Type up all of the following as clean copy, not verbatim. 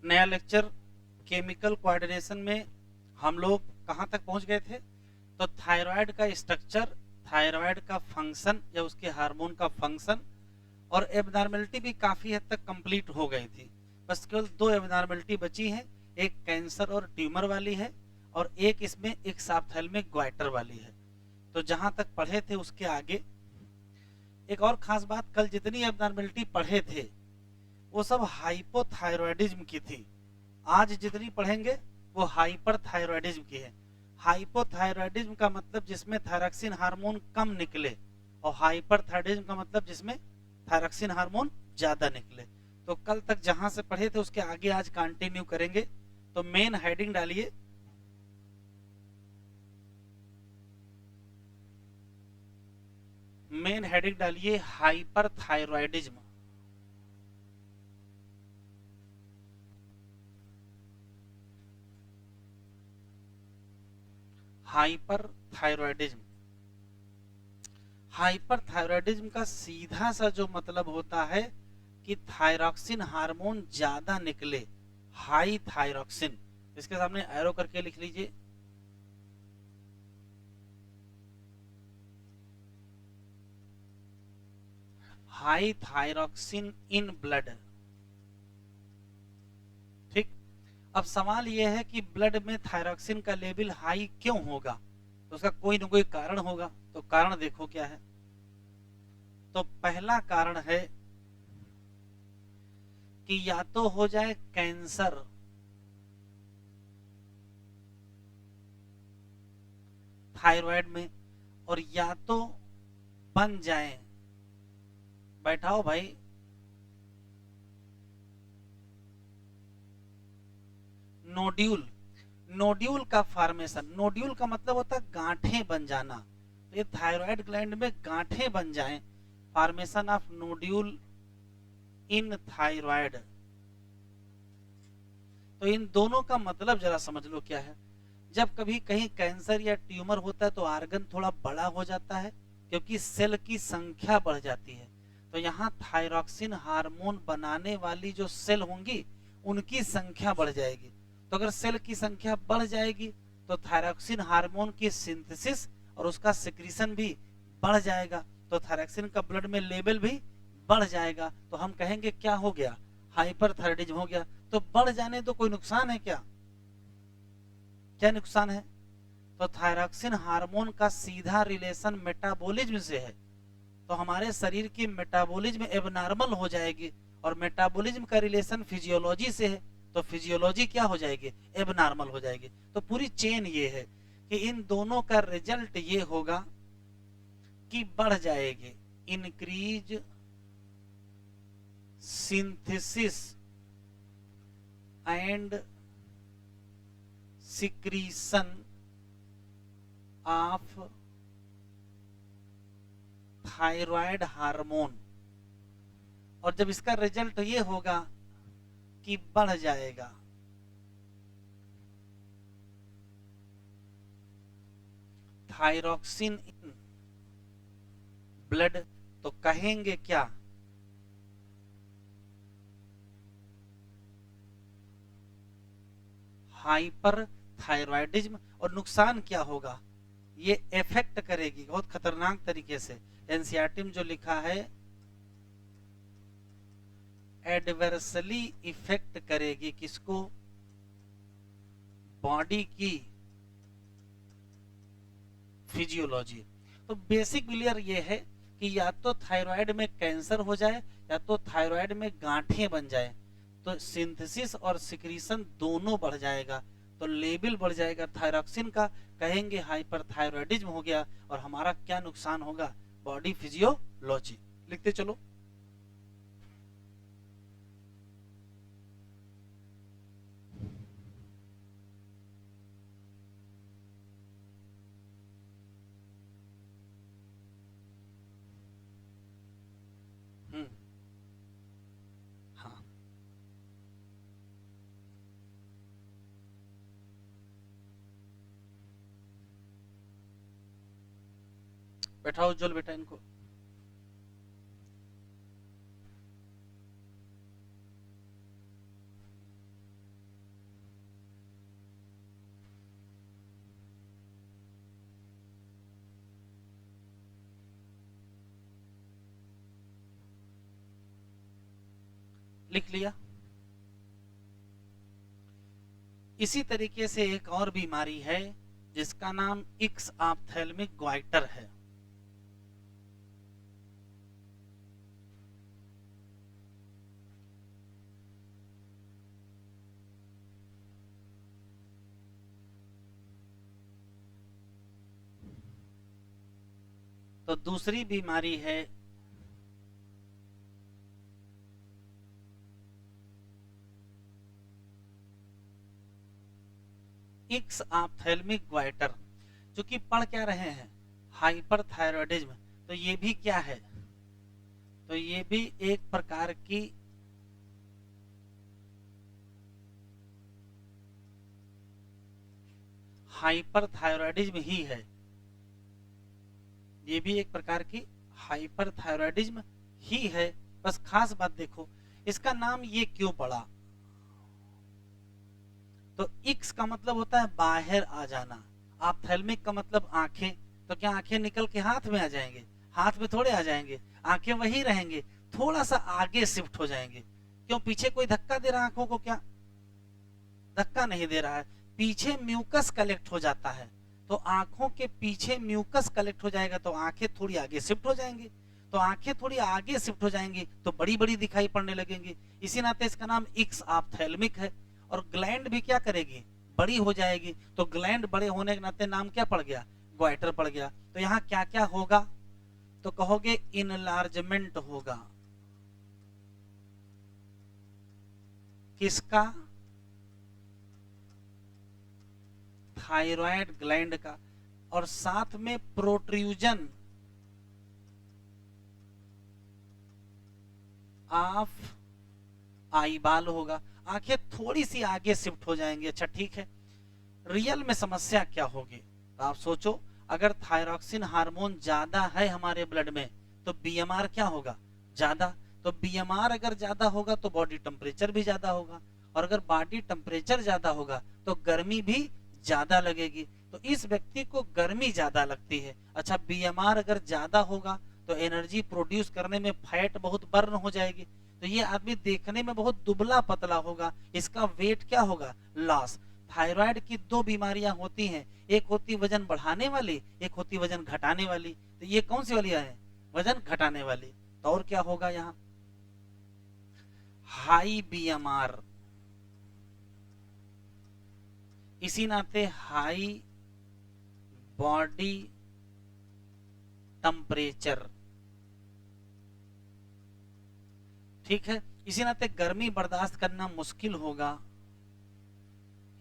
नया lecture chemical coordination में हम लोग कहाँ तक पहुंच गए थे? तो थायराइड का स्ट्रक्चर, थायराइड का फंक्शन या उसके हार्मोन का फंक्शन और एबनॉर्मेलिटी भी काफी हद तक कंप्लीट हो गई थी। बस केवल दो एबनॉर्मेलिटी बची है, एक कैंसर और ट्यूमर वाली है और एक इसमें एक साप्थेल्मिक ग्वाइटर वाली है। तो जहां तक पढ़े थे उसके आगे एक और खास बात, कल जितनी एबनॉर्मेलिटी पढ़े थे वो सब हाइपोथायरॉयडिज्म की थी। आज जितनी पढ़ेंगे वो हाइपरथायरॉयडिज्म की है। हाइपोथायरॉयडिज्म का मतलब जिसमें थायरॉक्सिन हार्मोन कम निकले और हाइपरथायरॉयडिज्म का मतलब जिसमें थायरॉक्सिन हार्मोन ज्यादा निकले। तो कल तक जहां से पढ़े थे उसके आगे आज कंटिन्यू करेंगे। तो मेन हेडिंग डालिए, मेन हेडिंग डालिए हाइपरथायरॉयडिज्म। हाइपरथायरॉयडिज्म, हाइपरथायरॉयडिज्म का सीधा सा जो मतलब होता है कि थायरॉक्सिन हार्मोन ज्यादा निकले, हाई थायरॉक्सिन। इसके सामने एरो करके लिख लीजिए। High thyroxine in blood. ठीक। अब सवाल यह है कि ब्लड में थायरॉक्सिन का लेवल हाई क्यों होगा? तो उसका कोई ना कोई कारण होगा। तो कारण देखो क्या है। तो पहला कारण है कि या तो हो जाए कैंसर, थायराइड में, और या तो बन जाए, बैठाओ भाई, नोड्यूल। नोड्यूल का फॉर्मेशन, नोड्यूल का मतलब होता है गांठें बन जाना। तो ये थायराइड ग्लैंड में गांठें बन जाएं, formation of nodule in thyroid. तो इन दोनों का मतलब जरा समझ लो क्या है। जब कभी कहीं कैंसर या ट्यूमर होता है तो आर्गन थोड़ा बड़ा हो जाता है क्योंकि सेल की संख्या बढ़ जाती है। तो यहाँ थायरॉक्सिन हार्मोन बनाने वाली जो सेल होंगी उनकी संख्या बढ़ जाएगी। तो अगर सेल की संख्या बढ़ जाएगी तो थायरॉक्सिन हार्मोन की सिंथेसिस और उसका सिक्रीशन भी बढ़ जाएगा। तो थायरॉक्सिन का ब्लड में लेवल भी बढ़ जाएगा। तो हम कहेंगे क्या हो गया? हाइपरथायरॉयडिज्म हो गया। तो बढ़ जाने तो कोई नुकसान है क्या? क्या नुकसान है? तो थायरॉक्सिन हार्मोन का सीधा रिलेशन मेटाबॉलिज्म से है। तो हमारे शरीर की मेटाबॉलिज्म एबनॉर्मल हो जाएगी और मेटाबॉलिज्म का रिलेशन फिजियोलॉजी से है। तो फिजियोलॉजी क्या हो जाएगी? एबनॉर्मल हो जाएगी। तो पूरी चेन ये है कि इन दोनों का रिजल्ट ये होगा कि बढ़ जाएगी increase synthesis and secretion of thyroid hormone. और जब इसका रिजल्ट ये होगा कि बढ़ जाएगा थायरॉक्सिन इन ब्लड, तो कहेंगे क्या? Hyper thyroidism. और नुकसान क्या होगा? ये इफेक्ट करेगी बहुत खतरनाक तरीके से। एनसीईआरटी में जो लिखा है, एडवर्सली इफेक्ट करेगी किसको? बॉडी की फिजियोलॉजी। तो बेसिक क्लियर ये है कि या तो थायराइड में कैंसर हो जाए या तो थायराइड में गांठें बन जाए। तो सिंथेसिस और सिक्रीशन दोनों बढ़ जाएगा। तो लेवल बढ़ जाएगा थायरॉक्सिन का, कहेंगे हाइपरथायरॉयडिज्म हो गया। और हमारा क्या नुकसान होगा? Body physiology. लिखते चलो। हम्म। हाँ, बैठाओ उज्जवल बेटा इनको। लिख लिया। इसी तरीके से एक और बीमारी है जिसका नाम इक्स ऑप्थेल्मिक ग्वाइटर है। तो दूसरी बीमारी है इक्स ऑप्थेल्मिक ग्वाइटर, जो कि पढ़ क्या रहे हैं, हाइपरथायरॉयडिज्म। तो ये भी क्या है, तो ये भी एक प्रकार की हाइपरथायरॉयडिज्म ही है। ये भी एक प्रकार की हाइपरथायरॉयडिज्म ही है। बस खास बात देखो, इसका नाम ये क्यों पड़ा। तो इक्स का मतलब होता है बाहर आ जाना, ऑप्थेल्मिक का मतलब आंखें। तो क्या आंखें निकल के हाथ में आ जाएंगे? हाथ में थोड़े आ जाएंगे, आंखें वही रहेंगे, थोड़ा सा आगे शिफ्ट हो जाएंगे। क्यों? पीछे कोई धक्का दे रहा है आंखों को? क्या धक्का नहीं दे रहा है, पीछे म्यूकस कलेक्ट हो जाता है। तो आंखों के पीछे म्यूकस कलेक्ट हो जाएगा तो आंखें थोड़ी आगे शिफ्ट हो जाएंगी। तो आंखें थोड़ी आगे शिफ्ट हो जाएंगी तो बड़ी बड़ी दिखाई पड़ने लगेंगी। इसी नाते इसका नाम इक्स ऑप्थेल्मिक है। और ग्लैंड भी क्या करेगी, बड़ी हो जाएगी। तो ग्लैंड बड़े होने के नाते नाम क्या पड़ गया, ग्वाइटर पड़ गया। तो यहाँ क्या क्या होगा, तो कहोगे इनलार्जमेंट होगा। किसका? थायराइड ग्लैंड का। और साथ में प्रोट्रूजन ऑफ आईबाल होगा, आंखें थोड़ी सी आगे शिफ्ट हो जाएंगी। अच्छा ठीक है, रियल में समस्या क्या होगी? तो आप सोचो, अगर थायरॉक्सिन हार्मोन ज्यादा है हमारे ब्लड में तो बीएमआर क्या होगा, ज्यादा। तो बीएमआर अगर ज्यादा होगा तो बॉडी टेम्परेचर भी ज्यादा होगा, और अगर बॉडी टेम्परेचर ज्यादा होगा तो गर्मी भी ज्यादा लगेगी। तो इस व्यक्ति को गर्मी ज्यादा लगती है। अच्छा, बीएमआर अगर ज्यादा होगा तो एनर्जी प्रोड्यूस करने में फैट बहुत बर्न हो जाएगी। तो ये आदमी देखने में बहुत दुबला पतला होगा, इसका वेट क्या होगा, लॉस। थायराइड की दो बीमारियां होती हैं, एक होती वजन बढ़ाने वाली, एक होती वजन घटाने वाली। तो ये कौन सी वाली है, वजन घटाने वाली। तो और क्या होगा यहाँ, हाई बीएमआर। इसी नाते हाई बॉडी टेम्परेचर, ठीक है। इसी नाते गर्मी बर्दाश्त करना मुश्किल होगा,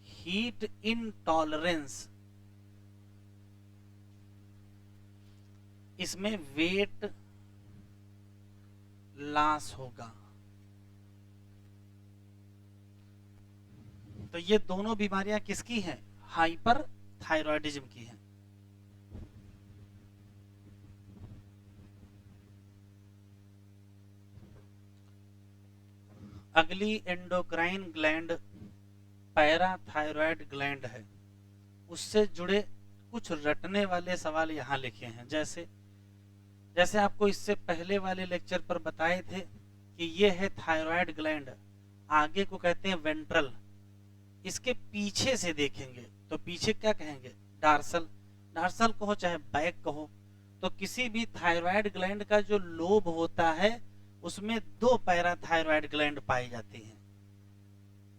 हीट इनटॉलरेंस। इसमें वेट लॉस होगा। तो ये दोनों बीमारियां किसकी हैं, हाइपर थायरॉयडिज्म की हैं। अगली एंडोक्राइन ग्लैंड पैराथायरॉयड ग्लैंड है। उससे जुड़े कुछ रटने वाले सवाल यहाँ लिखे हैं। जैसे जैसे आपको इससे पहले वाले लेक्चर पर बताए थे कि ये है थायराइड ग्लैंड, आगे को कहते हैं वेंट्रल। इसके पीछे से देखेंगे तो पीछे क्या कहेंगे, डार्सल। डार्सल कहो चाहे बैक कहो। तो किसी भी थायराइड ग्लैंड का जो लोब होता है उसमें दो पैराथायरॉयड ग्लैंड पाई जाती हैं।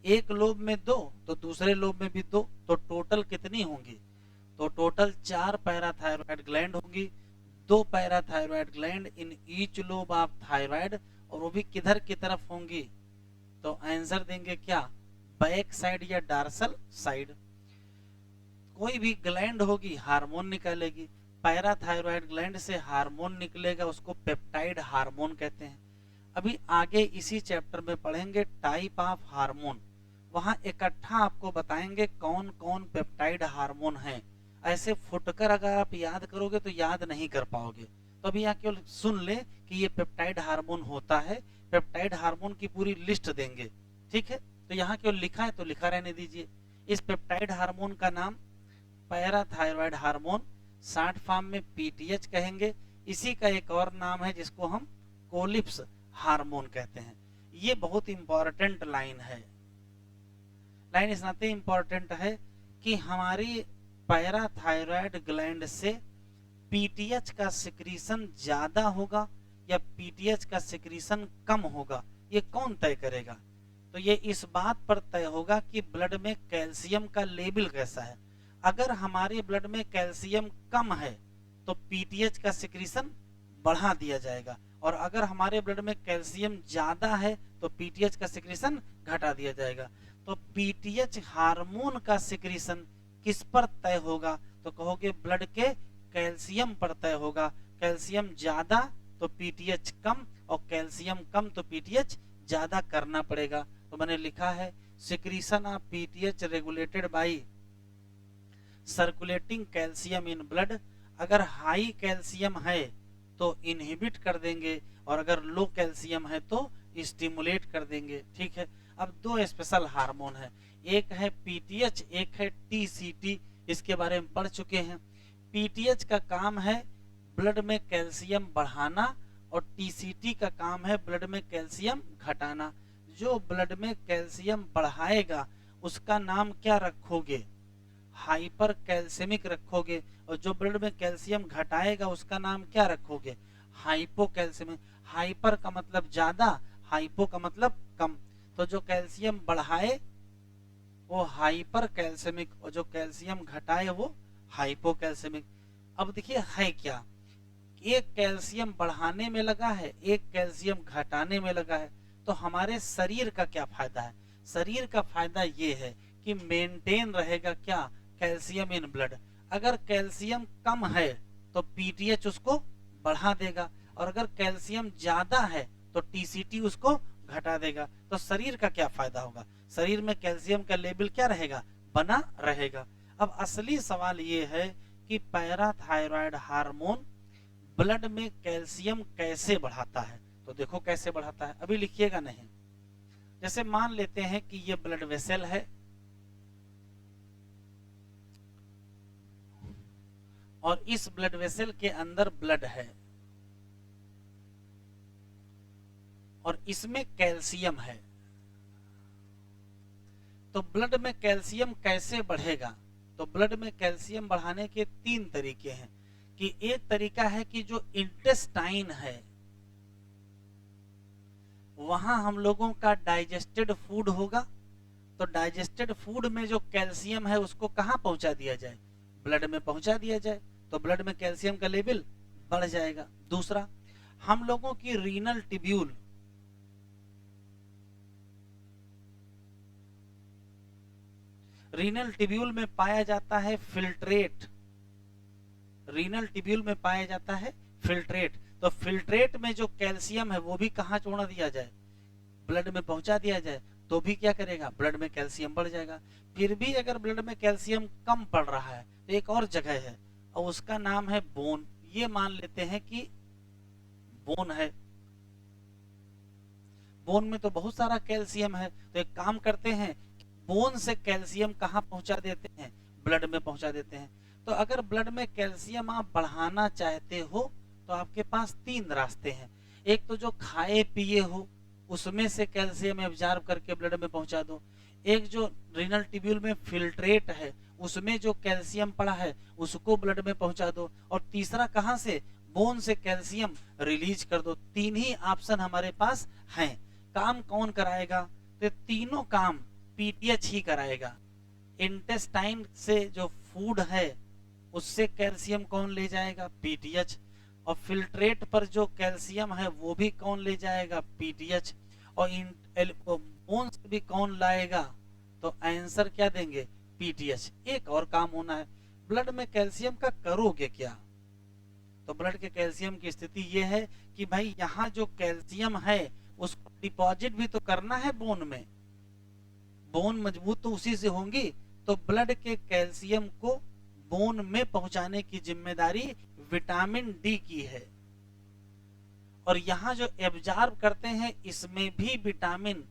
एक लोब में दो तो दूसरे लोब में भी दो, तो टोटल कितनी होंगी, तो टोटल 4 पैराथायरॉयड ग्लैंड होंगी। 2 parathyroid gland in each lobe of thyroid, और वो भी किधर की तरफ होंगी, तो आंसर देंगे क्या, बैक साइड या डार्सल साइड। कोई भी ग्लैंड होगी हार्मोन निकालेगी, पैराथायरॉयड ग्लैंड से हार्मोन निकलेगा, उसको पेप्टाइड हार्मोन कहते हैं। अभी आगे इसी चैप्टर में पढ़ेंगे टाइप ऑफ हार्मोन, वहां इकट्ठा आपको बताएंगे कौन कौन पेप्टाइड हार्मोन है। ऐसे फुटकर अगर आप याद करोगे तो याद नहीं कर पाओगे। तो अभी यहाँ केवल सुन ले कि ये पेप्टाइड हार्मोन होता है, पेप्टाइड हार्मोन की पूरी लिस्ट देंगे, ठीक है। तो यहाँ केवल लिखा है तो लिखा रहने दीजिए। इस पेप्टाइड हार्मोन का नाम पैराथायरॉयड हार्मोन, शॉर्ट फॉर्म में पीटीएच कहेंगे। इसी का एक और नाम है जिसको हम कोलिप्स हार्मोन कहते हैं। ये बहुत इंपॉर्टेंट लाइन है। लाइन इस नाते इंपॉर्टेंट है कि हमारी पैराथायरॉयड ग्लैंड से पीटीएच का सिक्रीशन ज्यादा होगा या पीटीएच का सिक्रीशन कम होगा, ये कौन तय करेगा? तो ये इस बात पर तय होगा कि ब्लड में कैल्शियम का लेवल कैसा है। अगर हमारे ब्लड में कैल्शियम कम है तो पीटीएच का सिक्रीशन बढ़ा दिया जाएगा, और अगर हमारे ब्लड में कैल्शियम ज्यादा है तो पीटीएच का सिक्रीशन घटा दिया जाएगा। तो पीटीएच हार्मोन का सिक्रीशन किस पर तय होगा? तो कहोगे ब्लड के कैल्शियम पर तय होगा। कैल्शियम ज्यादा तो पीटीएच कम, और कैल्शियम कम तो पीटीएच ज्यादा करना पड़ेगा। तो मैंने लिखा है secretion of PTH regulated by circulating calcium in blood. अगर हाई कैल्शियम है तो इनहिबिट कर देंगे, और अगर लो कैल्शियम है तो स्टिमुलेट कर देंगे। ठीक है, अब दो स्पेशल हार्मोन है, एक है पीटीएच, एक है टीसीटी। इसके बारे में पढ़ चुके हैं। पीटीएच का काम है ब्लड में कैल्शियम बढ़ाना, और टीसीटी का काम है ब्लड में कैल्शियम घटाना। जो ब्लड में कैल्शियम बढ़ाएगा उसका नाम क्या रखोगे? हाइपर कैल्सिमिक रखोगे, और जो ब्लड में कैल्शियम घटाएगा उसका नाम क्या रखोगे? हाइपोकैल्सिमिक। हाइपर का मतलब ज्यादा, हाइपो का मतलब कम। तो जो कैल्शियम बढ़ाए वो हाइपर कैल्सिमिक, और जो कैल्शियम घटाए वो हाइपोकैल्सिमिक। अब देखिए है क्या, एक कैल्शियम बढ़ाने में लगा है, एक कैल्शियम घटाने में लगा है। तो हमारे शरीर का क्या फायदा है? शरीर का फायदा ये है कि मेंटेन रहेगा क्या? Calcium in blood. अगर कैल्शियम कम है तो पीटीएच उसको बढ़ा देगा, और अगर कैल्शियम ज्यादा है तो टीसीटी उसको घटा देगा। तो शरीर का क्या फायदा होगा? शरीर में कैल्शियम का लेवल क्या रहेगा? बना रहेगा। अब असली सवाल ये है कि पैराथायरॉयड हार्मोन ब्लड में कैल्शियम कैसे बढ़ाता है? तो देखो कैसे बढ़ाता है, अभी लिखिएगा नहीं। जैसे मान लेते हैं कि ये ब्लड वेसल है, और इस ब्लड वेसल के अंदर ब्लड है, और इसमें कैल्शियम है। तो ब्लड में कैल्शियम कैसे बढ़ेगा? तो ब्लड में कैल्शियम बढ़ाने के तीन तरीके हैं। कि एक तरीका है कि जो इंटेस्टाइन है वहां हम लोगों का डाइजेस्टेड फूड होगा, तो डाइजेस्टेड फूड में जो कैल्शियम है उसको कहां पहुंचा दिया जाए? ब्लड में पहुंचा दिया जाए, तो ब्लड में कैल्शियम का लेवल बढ़ जाएगा। दूसरा, हम लोगों की रीनल ट्यूब्यूल, रीनल ट्यूब्यूल में पाया जाता है फिल्ट्रेट। रीनल ट्यूब्यूल में पाया जाता है फिल्ट्रेट। तो फिल्ट्रेट में जो कैल्शियम है वो भी कहां छोड़ दिया जाए? ब्लड में पहुंचा दिया जाए, तो भी क्या करेगा? ब्लड में कैल्शियम बढ़ जाएगा। फिर भी अगर ब्लड में कैल्शियम कम पड़ रहा है तो एक और जगह है, और उसका नाम है बोन। ये मान लेते हैं कि बोन है, बोन में तो बहुत सारा कैल्शियम है। तो एक काम करते हैं, बोन से कैल्शियम कहां पहुंचा देते हैं? ब्लड में पहुंचा देते हैं। तो अगर ब्लड में कैल्शियम आप बढ़ाना चाहते हो तो आपके पास तीन रास्ते हैं। एक तो जो खाए पिए हो उसमें से कैल्शियम एब्जॉर्ब करके ब्लड में पहुंचा दो। एक जो रीनल ट्यूब्यूल में फिल्ट्रेट है उसमें जो कैल्शियम पड़ा है उसको ब्लड में पहुंचा दो। और तीसरा कहां से? बोन से कैल्शियम रिलीज कर दो। तीन ही ऑप्शन हमारे पास हैं। काम कौन कराएगा? तो तीनों काम पीटीएच ही कराएगा। इंटेस्टाइन से जो फूड है उससे कैल्शियम कौन ले जाएगा? पीटीएच। और फिल्ट्रेट पर जो कैल्शियम है वो भी कौन ले जाएगा? पीटीएच। और बोन से भी कौन लाएगा? तो आंसर क्या देंगे? पीटीएच। एक और काम होना है, ब्लड में कैल्शियम का करोगे क्या? तो ब्लड के कैल्शियम की स्थिति ये है कि भाई यहाँ जो कैल्शियम है उसको डिपॉजिट भी तो करना है बोन में। बोन मजबूत तो उसी से होंगी। तो ब्लड के कैल्शियम को बोन में पहुंचाने की जिम्मेदारी विटामिन डी की है। और यहाँ जो एब्जॉर्ब करते हैं इसमें भी विटामिन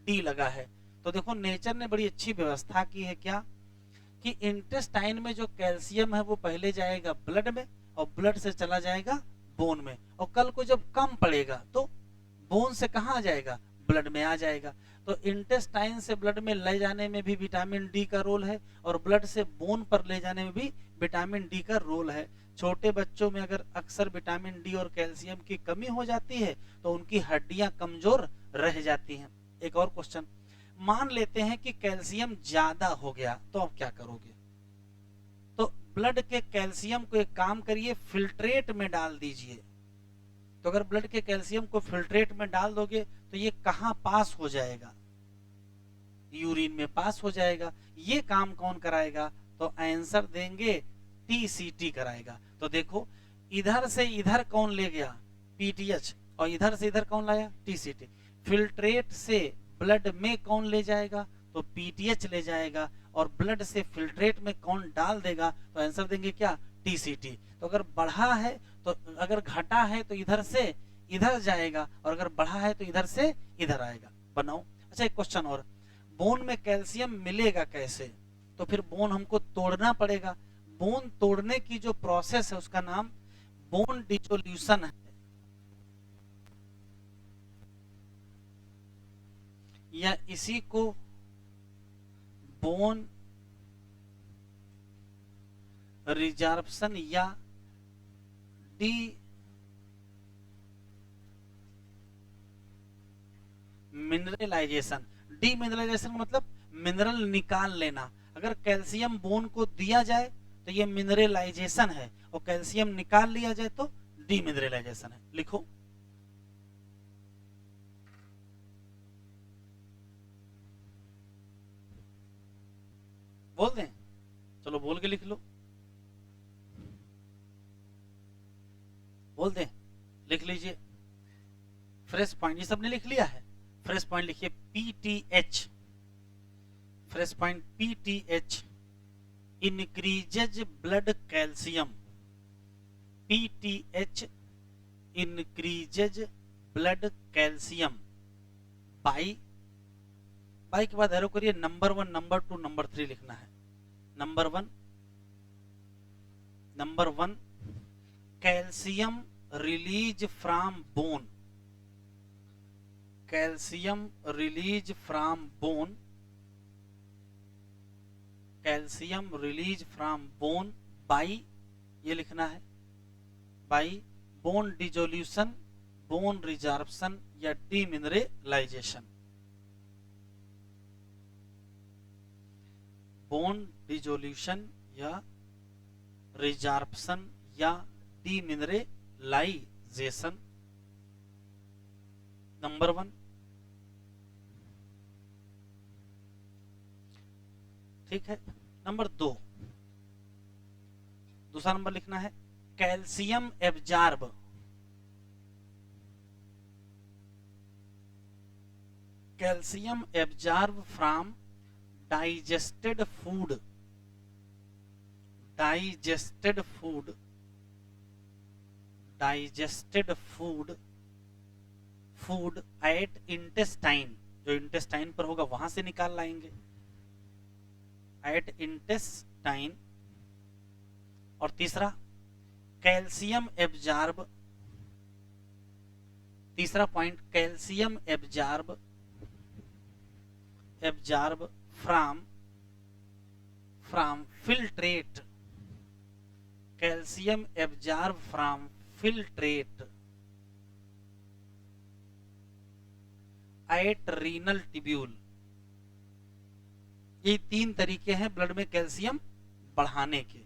डी लगा है। तो देखो नेचर ने बड़ी अच्छी व्यवस्था की है क्या, कि इंटेस्टाइन में जो कैल्शियम है वो पहले जाएगा ब्लड में, और ब्लड से चला जाएगा बोन में। और कल को जब कम पड़ेगा तो बोन से कहां जाएगा? ब्लड में आ जाएगा। तो इंटेस्टाइन से ब्लड में ले जाने में भी विटामिन डी का रोल है और ब्लड से बोन पर ले जाने में भी विटामिन डी का रोल है। छोटे बच्चों में अगर अक्सर विटामिन डी और कैल्शियम की कमी हो जाती है तो उनकी हड्डियां कमजोर रह जाती हैं। एक और क्वेश्चन, मान लेते हैं कि कैल्शियम ज्यादा हो गया तो आप क्या करोगे? तो ब्लड के कैल्शियम को एक काम करिए, फिल्ट्रेट में डाल दीजिए। तो अगर ब्लड के कैल्शियम को फिल्ट्रेट में डाल दोगे तो ये कहां पास हो जाएगा? यूरिन में पास हो जाएगा। ये काम कौन कराएगा? तो आंसर देंगे टीसीटी कराएगा। तो देखो इधर से इधर कौन ले गया? पीटीएच, और इधर से इधर कौन लाया? टीसीटी। फिल्ट्रेट से ब्लड में कौन ले जाएगा? तो पीटीएच ले जाएगा। और ब्लड से फिल्ट्रेट में कौन डाल देगा? तो आंसर देंगे क्या? टीसीटी। तो अगर बढ़ा है तो, अगर घटा है तो इधर से इधर जाएगा, और अगर बढ़ा है तो इधर से इधर आएगा। बनाओ। अच्छा एक क्वेश्चन और, बोन में कैल्शियम मिलेगा कैसे? तो फिर बोन हमको तोड़ना पड़ेगा। बोन तोड़ने की जो प्रोसेस है उसका नाम बोन डिसोल्यूशन है, या इसी को बोन रिजर्प्शन या डी मिनरलाइजेशन। डी मिनरलाइजेशन मतलब मिनरल निकाल लेना। अगर कैल्शियम बोन को दिया जाए तो ये मिनरलाइजेशन है, और कैल्शियम निकाल लिया जाए तो डी मिनरलाइजेशन है। लिखो। बोल दें? चलो बोल के लिख लो। बोल दें? लिख लीजिए। फ्रेश पॉइंट, ये सबने लिख लिया है? फ्रेश पॉइंट लिखिए PTH. Fresh point PTH increases blood calcium. PTH increases blood calcium by के बाद एरो करिए, नंबर 1, नंबर 2, नंबर 3 लिखना है। Number 1 calcium release from bone. Calcium release from bone, calcium release from bone by, ये लिखना है, by bone dissolution, bone रिजर्प्शन या demineralisation. Bone dissolution या रिजर्प्शन या डीमिनरलाइजेशन। नंबर 1। ठीक है। नंबर 2, दूसरा नंबर लिखना है calcium absorb. Calcium absorb from digested food. Digested food, digested food, food at intestine, जो इंटेस्टाइन पर होगा वहां से निकाल लाएंगे, एट इंटेस्टाइन। और तीसरा कैल्शियम एब्जॉर्ब, तीसरा point calcium absorb, absorb from filtrate. Calcium absorb from filtrate at renal tubule. ये 3 तरीके हैं ब्लड में कैल्शियम बढ़ाने के।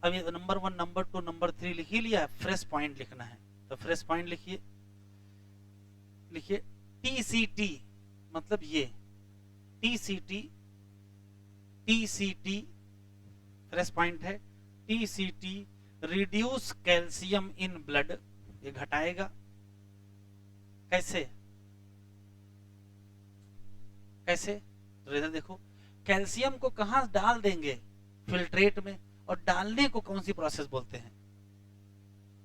अब ये नंबर 1, नंबर 2, नंबर 3 लिख ही लिया है, फ्रेश पॉइंट लिखना है। तो फ्रेश पॉइंट लिखिए, लिखिए टीसीटी मतलब ये टीसीटी, टीसीटी फ्रेश पॉइंट है। TCT reduce calcium in blood, ये घटाएगा। कैसे? कैसे? तो इधर देखो, कैल्शियम को कहां डाल देंगे? फिल्ट्रेट में। और डालने को कौन सी प्रोसेस बोलते हैं?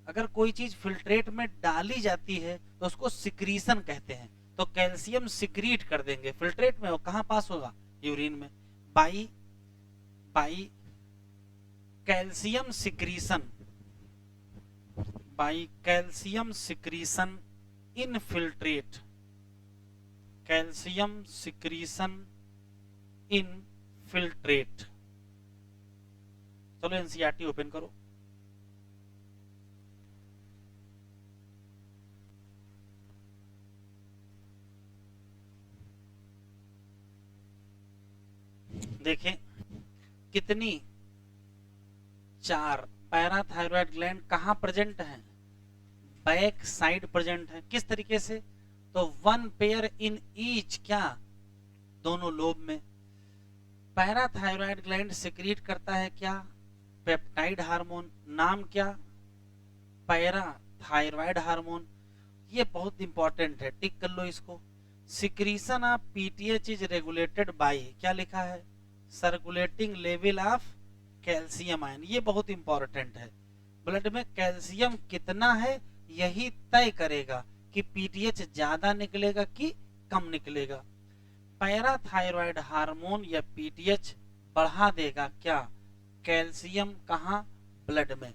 अगर कोई चीज फिल्ट्रेट में डाली जाती है तो उसको सिक्रीशन कहते हैं। तो कैल्शियम सिक्रीट कर देंगे फिल्ट्रेट में, और कहां पास होगा? यूरिन में। By calcium secretion, by calcium secretion in filtrate, calcium secretion in filtrate. चलो एनसीईआरटी ओपन करो। देखें कितनी 4 पैराथायरॉयड ग्लैंड कहां प्रेजेंट है, बैक साइड प्रेजेंट है। किस तरीके से, तो 1 पेयर इन ईच, क्या, दोनों लोब में। पैराथायरॉयड ग्लैंड सिक्रीट करता है क्या, पेप्टाइड हार्मोन, नाम क्या, पैराथायरॉयड हार्मोन। ये बहुत इंपॉर्टेंट है, टिक कर लो इसको। Secretion of PTH is regulated by, क्या लिखा है, circulating level of calcium ion. ये बहुत इंपॉर्टेंट है, ब्लड में कैल्शियम कितना है यही तय करेगा कि पीटीएच ज्यादा निकलेगा कि कम निकलेगा। पैराथायरॉयड हार्मोन या पीटीएच बढ़ा देगा क्या, कैल्शियम, कहां, ब्लड में।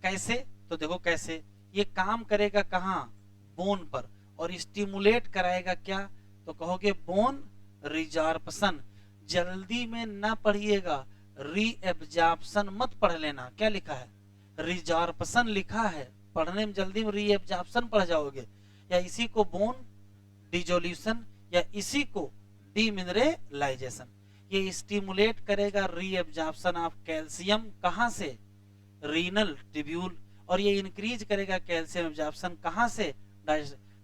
कैसे, तो देखो कैसे, ये काम करेगा कहां, बोन पर, और स्टिमुलेट कराएगा क्या, तो कहोगे बोन रिजॉर्प्शन। जल्दी में ना पढ़िएगा, री एब्जॉर्प्शन मत पढ़ लेना, क्या लिखा है, रिजॉर्प्शन लिखा है, पढ़ने में जल्दी में री एब्जॉर्प्शन पढ़ जाओगे। या इसी को बोन डिजोल्यूशन, या इसी को डीमिनरलाइजेशन। ये स्टिमुलेट करेगा री एब्जॉर्प्शन ऑफ कैल्शियम, कहां से, रीनल ट्यूब्यूल, और ये इंक्रीज करेगा कैल्शियम एब्जॉर्प्शन कहां से,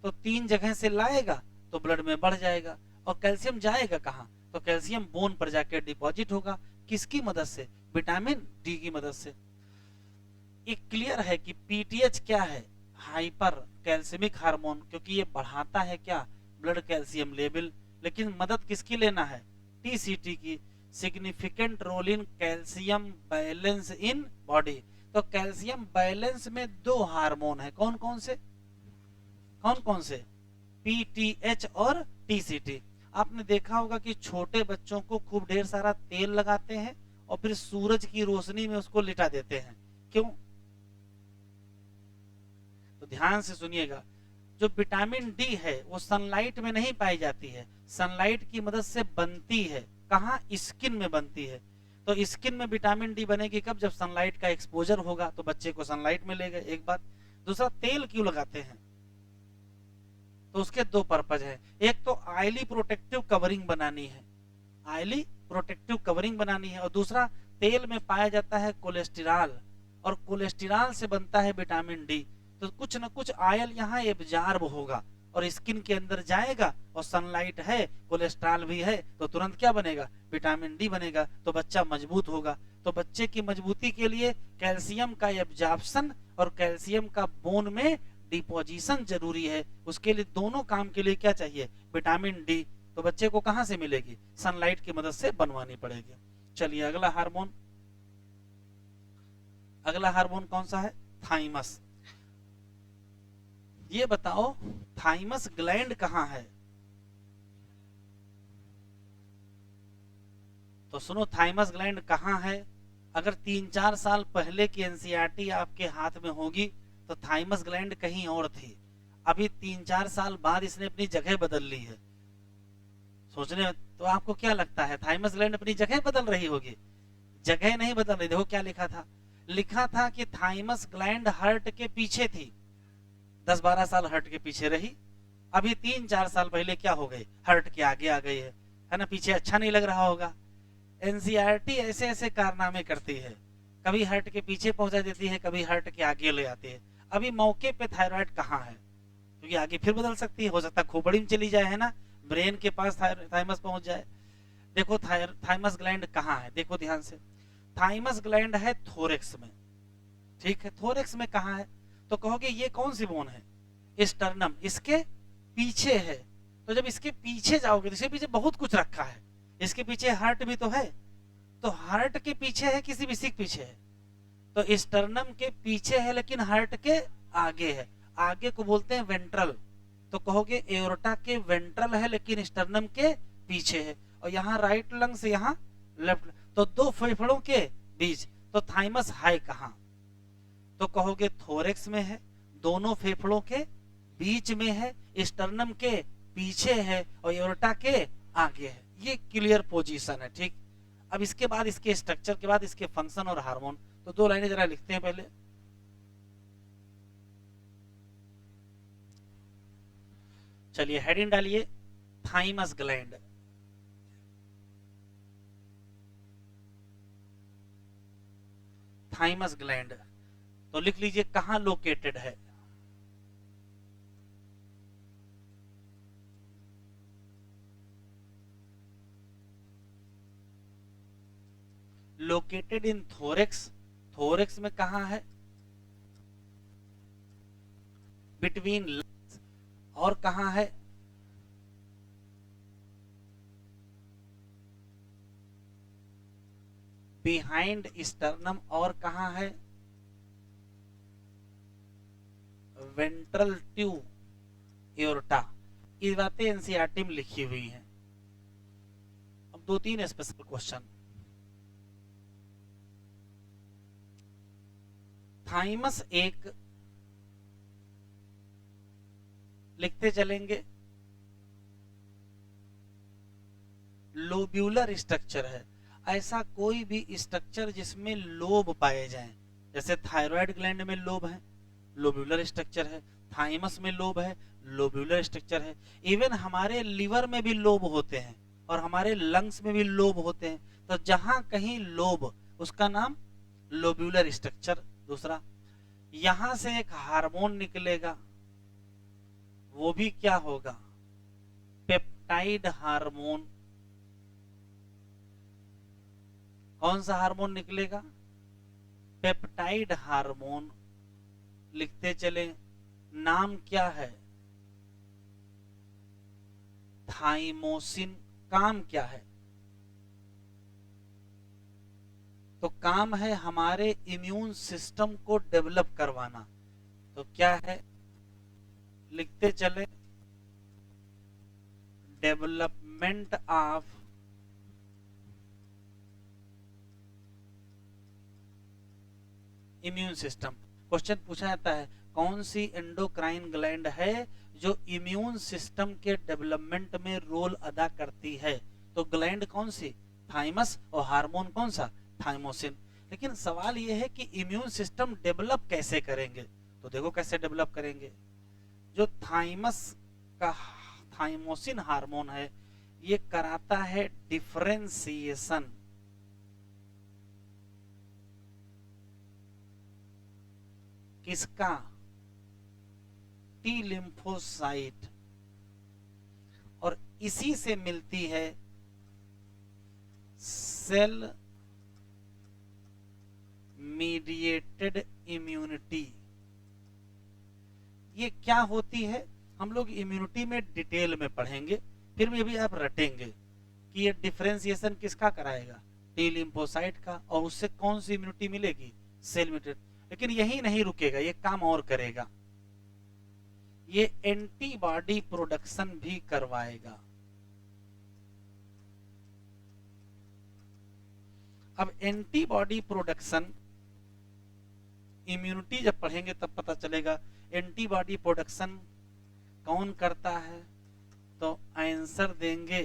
तो 3 जगह से लाएगा तो ब्लड में बढ़ जाएगा। और कैल्शियम जाएगा कहां, तो कैल्शियम बोन पर जाकर डिपॉजिट होगा, किसकी मदद से, विटामिन डी की मदद से। एक क्लियर है कि पीटीएच क्या है, हाइपर कैल्सिमिक हार्मोन, क्योंकि ये बढ़ाता है क्या, ब्लड कैल्शियम लेवल। लेकिन मदद किसकी लेना है, टीसीटी की, significant role in calcium balance in body. तो कैल्शियम बैलेंस में 2 हार्मोन है, कौन कौन से, कौन कौन से, पीटीएच और टीसीटी। आपने देखा होगा कि छोटे बच्चों को खूब ढेर सारा तेल लगाते हैं और फिर सूरज की रोशनी में उसको लिटा देते हैं, क्यों, तो ध्यान से सुनिएगा। जो विटामिन डी है वो सनलाइट में नहीं पाई जाती है, सनलाइट की मदद से बनती है, कहां, स्किन में बनती है। तो स्किन में विटामिन डी बनेगी कब, जब सनलाइट का एक्सपोजर होगा तो बच्चे को सनलाइट मिलेगा, एक बात। दूसरा, तेल क्यों लगाते हैं, तो उसके 2 पर्पज है। एक तो ऑयली प्रोटेक्टिव कवरिंग बनानी है, ऑयली प्रोटेक्टिव कवरिंग बनानी है, और दूसरा तेल में पाया जाता है कोलेस्टेरॉल, और कोलेस्टेरॉल से बनता है विटामिन डी। तो कुछ न कुछ आयल यहाँ एब्जॉर्ब होगा और स्किन के अंदर जाएगा, और सनलाइट है, कोलेस्ट्रॉल भी है, तो तुरंत क्या बनेगा, विटामिन डी बनेगा, तो बच्चा मजबूत होगा। तो बच्चे की मजबूती के लिए कैल्शियम का एब्जॉर्प्शन और कैल्शियम का बोन में डिपोजिशन जरूरी है। उसके लिए दोनों काम के लिए क्या चाहिए, विटामिन डी। तो बच्चे को कहां से मिलेगी, सनलाइट की मदद से बनवानी पड़ेगी। चलिए अगला हार्मोन, अगला हार्मोन कौन सा है, थाइमस। ये बताओ थाइमस ग्लैंड कहां है, तो सुनो थाइमस ग्लैंड कहां है। अगर 3-4 साल पहले की एनसीईआरटी आपके हाथ में होगी तो थाइमस ग्लैंड कहीं और थी, अभी 3-4 साल बाद इसने अपनी जगह बदल ली है। सोचने तो आपको क्या लगता है, थाइमस ग्लैंड अपनी जगह बदल रही होगी, जगह नहीं बदल रही। देखो क्या लिखा था, लिखा था कि थाइमस ग्लैंड हार्ट के पीछे थी, 10-12 साल हार्ट के पीछे रही, अभी 3-4 साल पहले क्या हो गई, हार्ट के आगे आ गई है ना, पीछे अच्छा नहीं लग रहा होगा। एनसीईआरटी ऐसे ऐसे कारनामे करती है, कभी हार्ट के पीछे पहुंचा देती है, कभी हार्ट के आगे ले आती है। अभी मौके पे थायराइड कहाँ है, क्योंकि आगे फिर बदल सकती है, हो सकता है खोपड़ी में चली जाए, है ना, ब्रेन के पास थाइमस पहुंच जाए। देखो थाइमस ग्लैंड कहाँ है, देखो ध्यान से, थाइमस ग्लैंड है थोरेक्स में, ठीक है, थोरेक्स में कहाँ है, तो कहोगे ये कौन सी बोन है, स्टर्नम, इसके पीछे है। तो जब इसके पीछे जाओगे तो इसके पीछे बहुत कुछ रखा है, इसके पीछे हार्ट भी तो है, तो हार्ट के पीछे है किसी भी के पीछे है, तो स्टर्नम के पीछे है लेकिन हार्ट के आगे है, आगे को बोलते हैं वेंट्रल। तो कहोगे एओर्टा के वेंट्रल है लेकिन स्टर्नम के पीछे है, और यहाँ राइट लंग से यहाँ लेफ्ट, तो 2 फेफड़ों के बीच। तो थाइमस है कहाँ, तो कहोगे थोरेक्स में है, दोनों फेफड़ों के बीच में है, स्टर्नम के पीछे है और एओर्टा के आगे है। ये क्लियर पोजीशन है, ठीक। अब इसके बाद इसके स्ट्रक्चर के बाद इसके फंक्शन और हार्मोन, तो 2 लाइनें जरा लिखते हैं पहले। चलिए हेडिंग डालिए, थाइमस ग्लैंड। थाइमस ग्लैंड तो लिख लीजिए कहां लोकेटेड है। Located in thorax. थोरेक्स में कहां है? Between lungs. और कहां है? Behind sternum. और कहां है? Ventral tube aorta. ये बातें एनसीईआरटी में लिखी हुई हैं। अब 2-3 स्पेशल क्वेश्चन। थाइमस एक लिखते चलेंगे, लोब्यूलर स्ट्रक्चर है। ऐसा कोई भी स्ट्रक्चर जिसमें लोब पाए जाएं, जैसे थायराइड ग्लैंड में लोब है, लोब्यूलर स्ट्रक्चर है। थाइमस में लोब है, लोब्यूलर स्ट्रक्चर है। इवन हमारे लिवर में भी लोब होते हैं और हमारे लंग्स में भी लोब होते हैं। तो जहां कहीं लोब, उसका नाम लोब्यूलर स्ट्रक्चर। दूसरा, यहां से एक हार्मोन निकलेगा, वो भी क्या होगा? Peptide hormone. कौन सा हार्मोन निकलेगा? Peptide hormone. लिखते चले, नाम क्या है? थाइमोसिन। काम क्या है? तो काम है हमारे इम्यून सिस्टम को डेवलप करवाना। तो क्या है? लिखते चले, development of immune system. Question पूछा जाता है कौन सी एंडोक्राइन ग्लैंड है जो इम्यून सिस्टम के डेवलपमेंट में रोल अदा करती है? तो ग्लैंड कौन सी? थाइमस। और हार्मोन कौन सा? थाइमोसिन। लेकिन सवाल यह है कि इम्यून सिस्टम डेवलप कैसे करेंगे? तो देखो कैसे डेवलप करेंगे। जो थाइमस का थाइमोसिन हार्मोन है, ये कराता है डिफरेंशिएशन। किसका? T lymphocyte. और इसी से मिलती है सेल मीडिएटेड इम्यूनिटी। ये क्या होती है हम लोग इम्यूनिटी में डिटेल में पढ़ेंगे, फिर भी अभी आप रटेंगे कि ये डिफरेंशिएशन किसका कराएगा? टी लिम्फोसाइट का। और उससे कौन सी इम्यूनिटी मिलेगी? Cell mediated. लेकिन यही नहीं रुकेगा, ये काम और करेगा, ये एंटीबॉडी प्रोडक्शन भी करवाएगा। अब एंटीबॉडी प्रोडक्शन, इम्यूनिटी जब पढ़ेंगे तब पता चलेगा एंटीबॉडी प्रोडक्शन कौन करता है। तो आंसर देंगे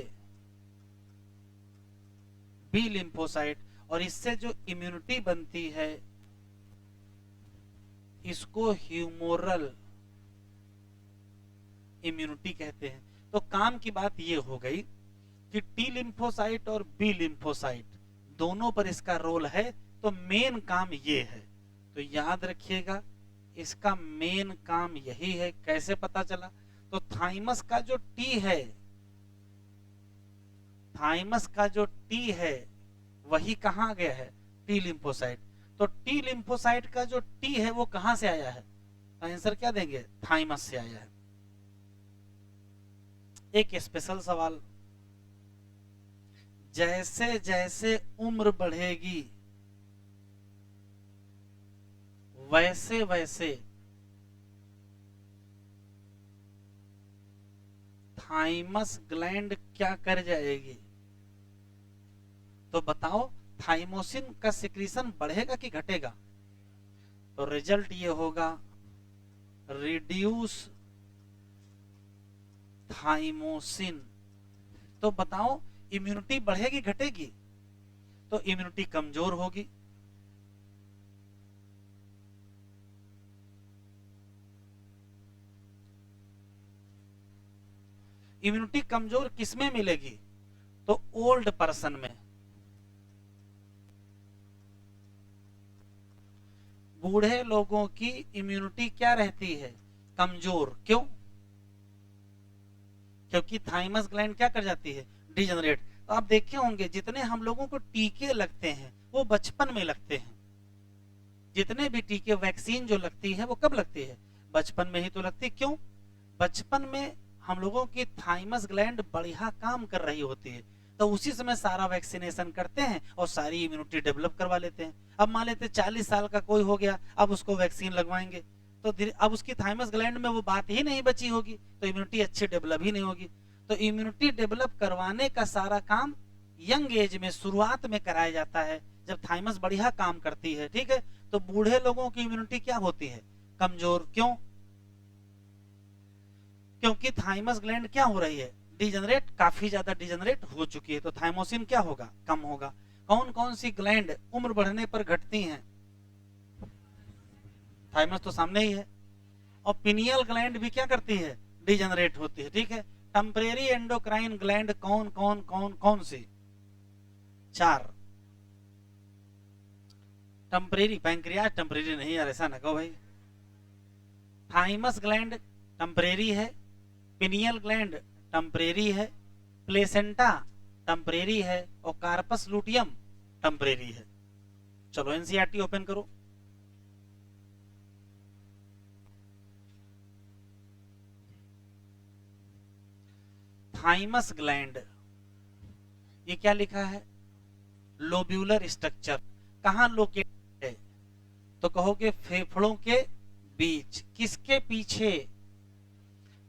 बी लिम्फोसाइट। और इससे जो इम्यूनिटी बनती है इसको ह्यूमोरल इम्यूनिटी कहते हैं। तो काम की बात ये हो गई कि टी लिम्फोसाइट और बी लिम्फोसाइट दोनों पर इसका रोल है। तो मेन काम ये है, तो याद रखिएगा इसका मेन काम यही है। कैसे पता चला? तो थाइमस का जो टी है, थाइमस का जो टी है वही कहां गया है? T lymphocyte. तो टी लिम्फोसाइट का जो टी है वो कहां से आया है? आंसर क्या देंगे? थाइमस से आया है। एक स्पेशल सवाल, जैसे जैसे उम्र बढ़ेगी वैसे वैसे थाइमस ग्लैंड क्या कर जाएगी? तो बताओ, थाइमोसिन का सिक्रीशन बढ़ेगा कि घटेगा? तो रिजल्ट ये होगा, रिड्यूस थाइमोसिन। तो बताओ इम्यूनिटी बढ़ेगी घटेगी? तो इम्यूनिटी कमजोर होगी। इम्यूनिटी कमजोर किसमें मिलेगी? तो ओल्ड पर्सन में। बूढ़े लोगों की इम्यूनिटी क्या रहती है? कमजोर। क्यों? क्योंकि थाइमस ग्लैंड क्या कर जाती है? डिजनरेट। तो आप देखे होंगे जितने हम लोगों को टीके लगते हैं वो बचपन में लगते हैं। जितने भी टीके वैक्सीन जो लगती है वो कब लगती है? बचपन में ही तो लगती। क्यों? बचपन में हम लोगों की थाइमस ग्लैंड बढ़िया काम कर रही होती है, तो उसी समय सारा वैक्सीनेशन करते हैं और सारी इम्यूनिटी डेवलप करवा लेते हैं। अब मान लेते 40 साल का कोई हो गया, अब उसको वैक्सीन लगवाएंगे तो अब उसकी थाइमस ग्लैंड में वो बात ही नहीं बची होगी, तो इम्यूनिटी अच्छी डेवलप ही नहीं होगी। तो इम्यूनिटी डेवलप करवाने का सारा काम यंग एज में, शुरुआत में कराया जाता है, जब थाइमस बढ़िया काम करती है। ठीक है, तो बूढ़े लोगों की इम्यूनिटी क्या होती है? कमजोर। क्यों? क्योंकि थाइमस ग्लैंड क्या हो रही है? डिजनरेट, काफी ज्यादा डिजनरेट हो चुकी है, तो थाइमोसिन क्या होगा? कम होगा। कौन कौन सी ग्लैंड उम्र बढ़ने पर घटती हैं? थाइमस तो सामने ही है। और पिनियल ग्लैंड भी क्या करती है? डिजनरेट होती है। ठीक है, टेम्परेरी एंडोक्राइन ग्लैंड कौन कौन कौन कौन सी? 4। टेम्परेरी पैंक्रियाज टेम्परेरी नहीं यार, ऐसा ना कहो भाई। थाइमस ग्लैंड टेम्परेरी है, पिनियल ग्लैंड टेम्परेरी है, प्लेसेंटा टेम्परेरी है और कार्पस लूटियम टेम्परेरी है। चलो एनसीईआरटी ओपन करो। थाइमस ग्लैंड, ये क्या लिखा है? Lobular structure. कहां लोकेटेड है? तो कहोगे फेफड़ों के बीच। किसके पीछे?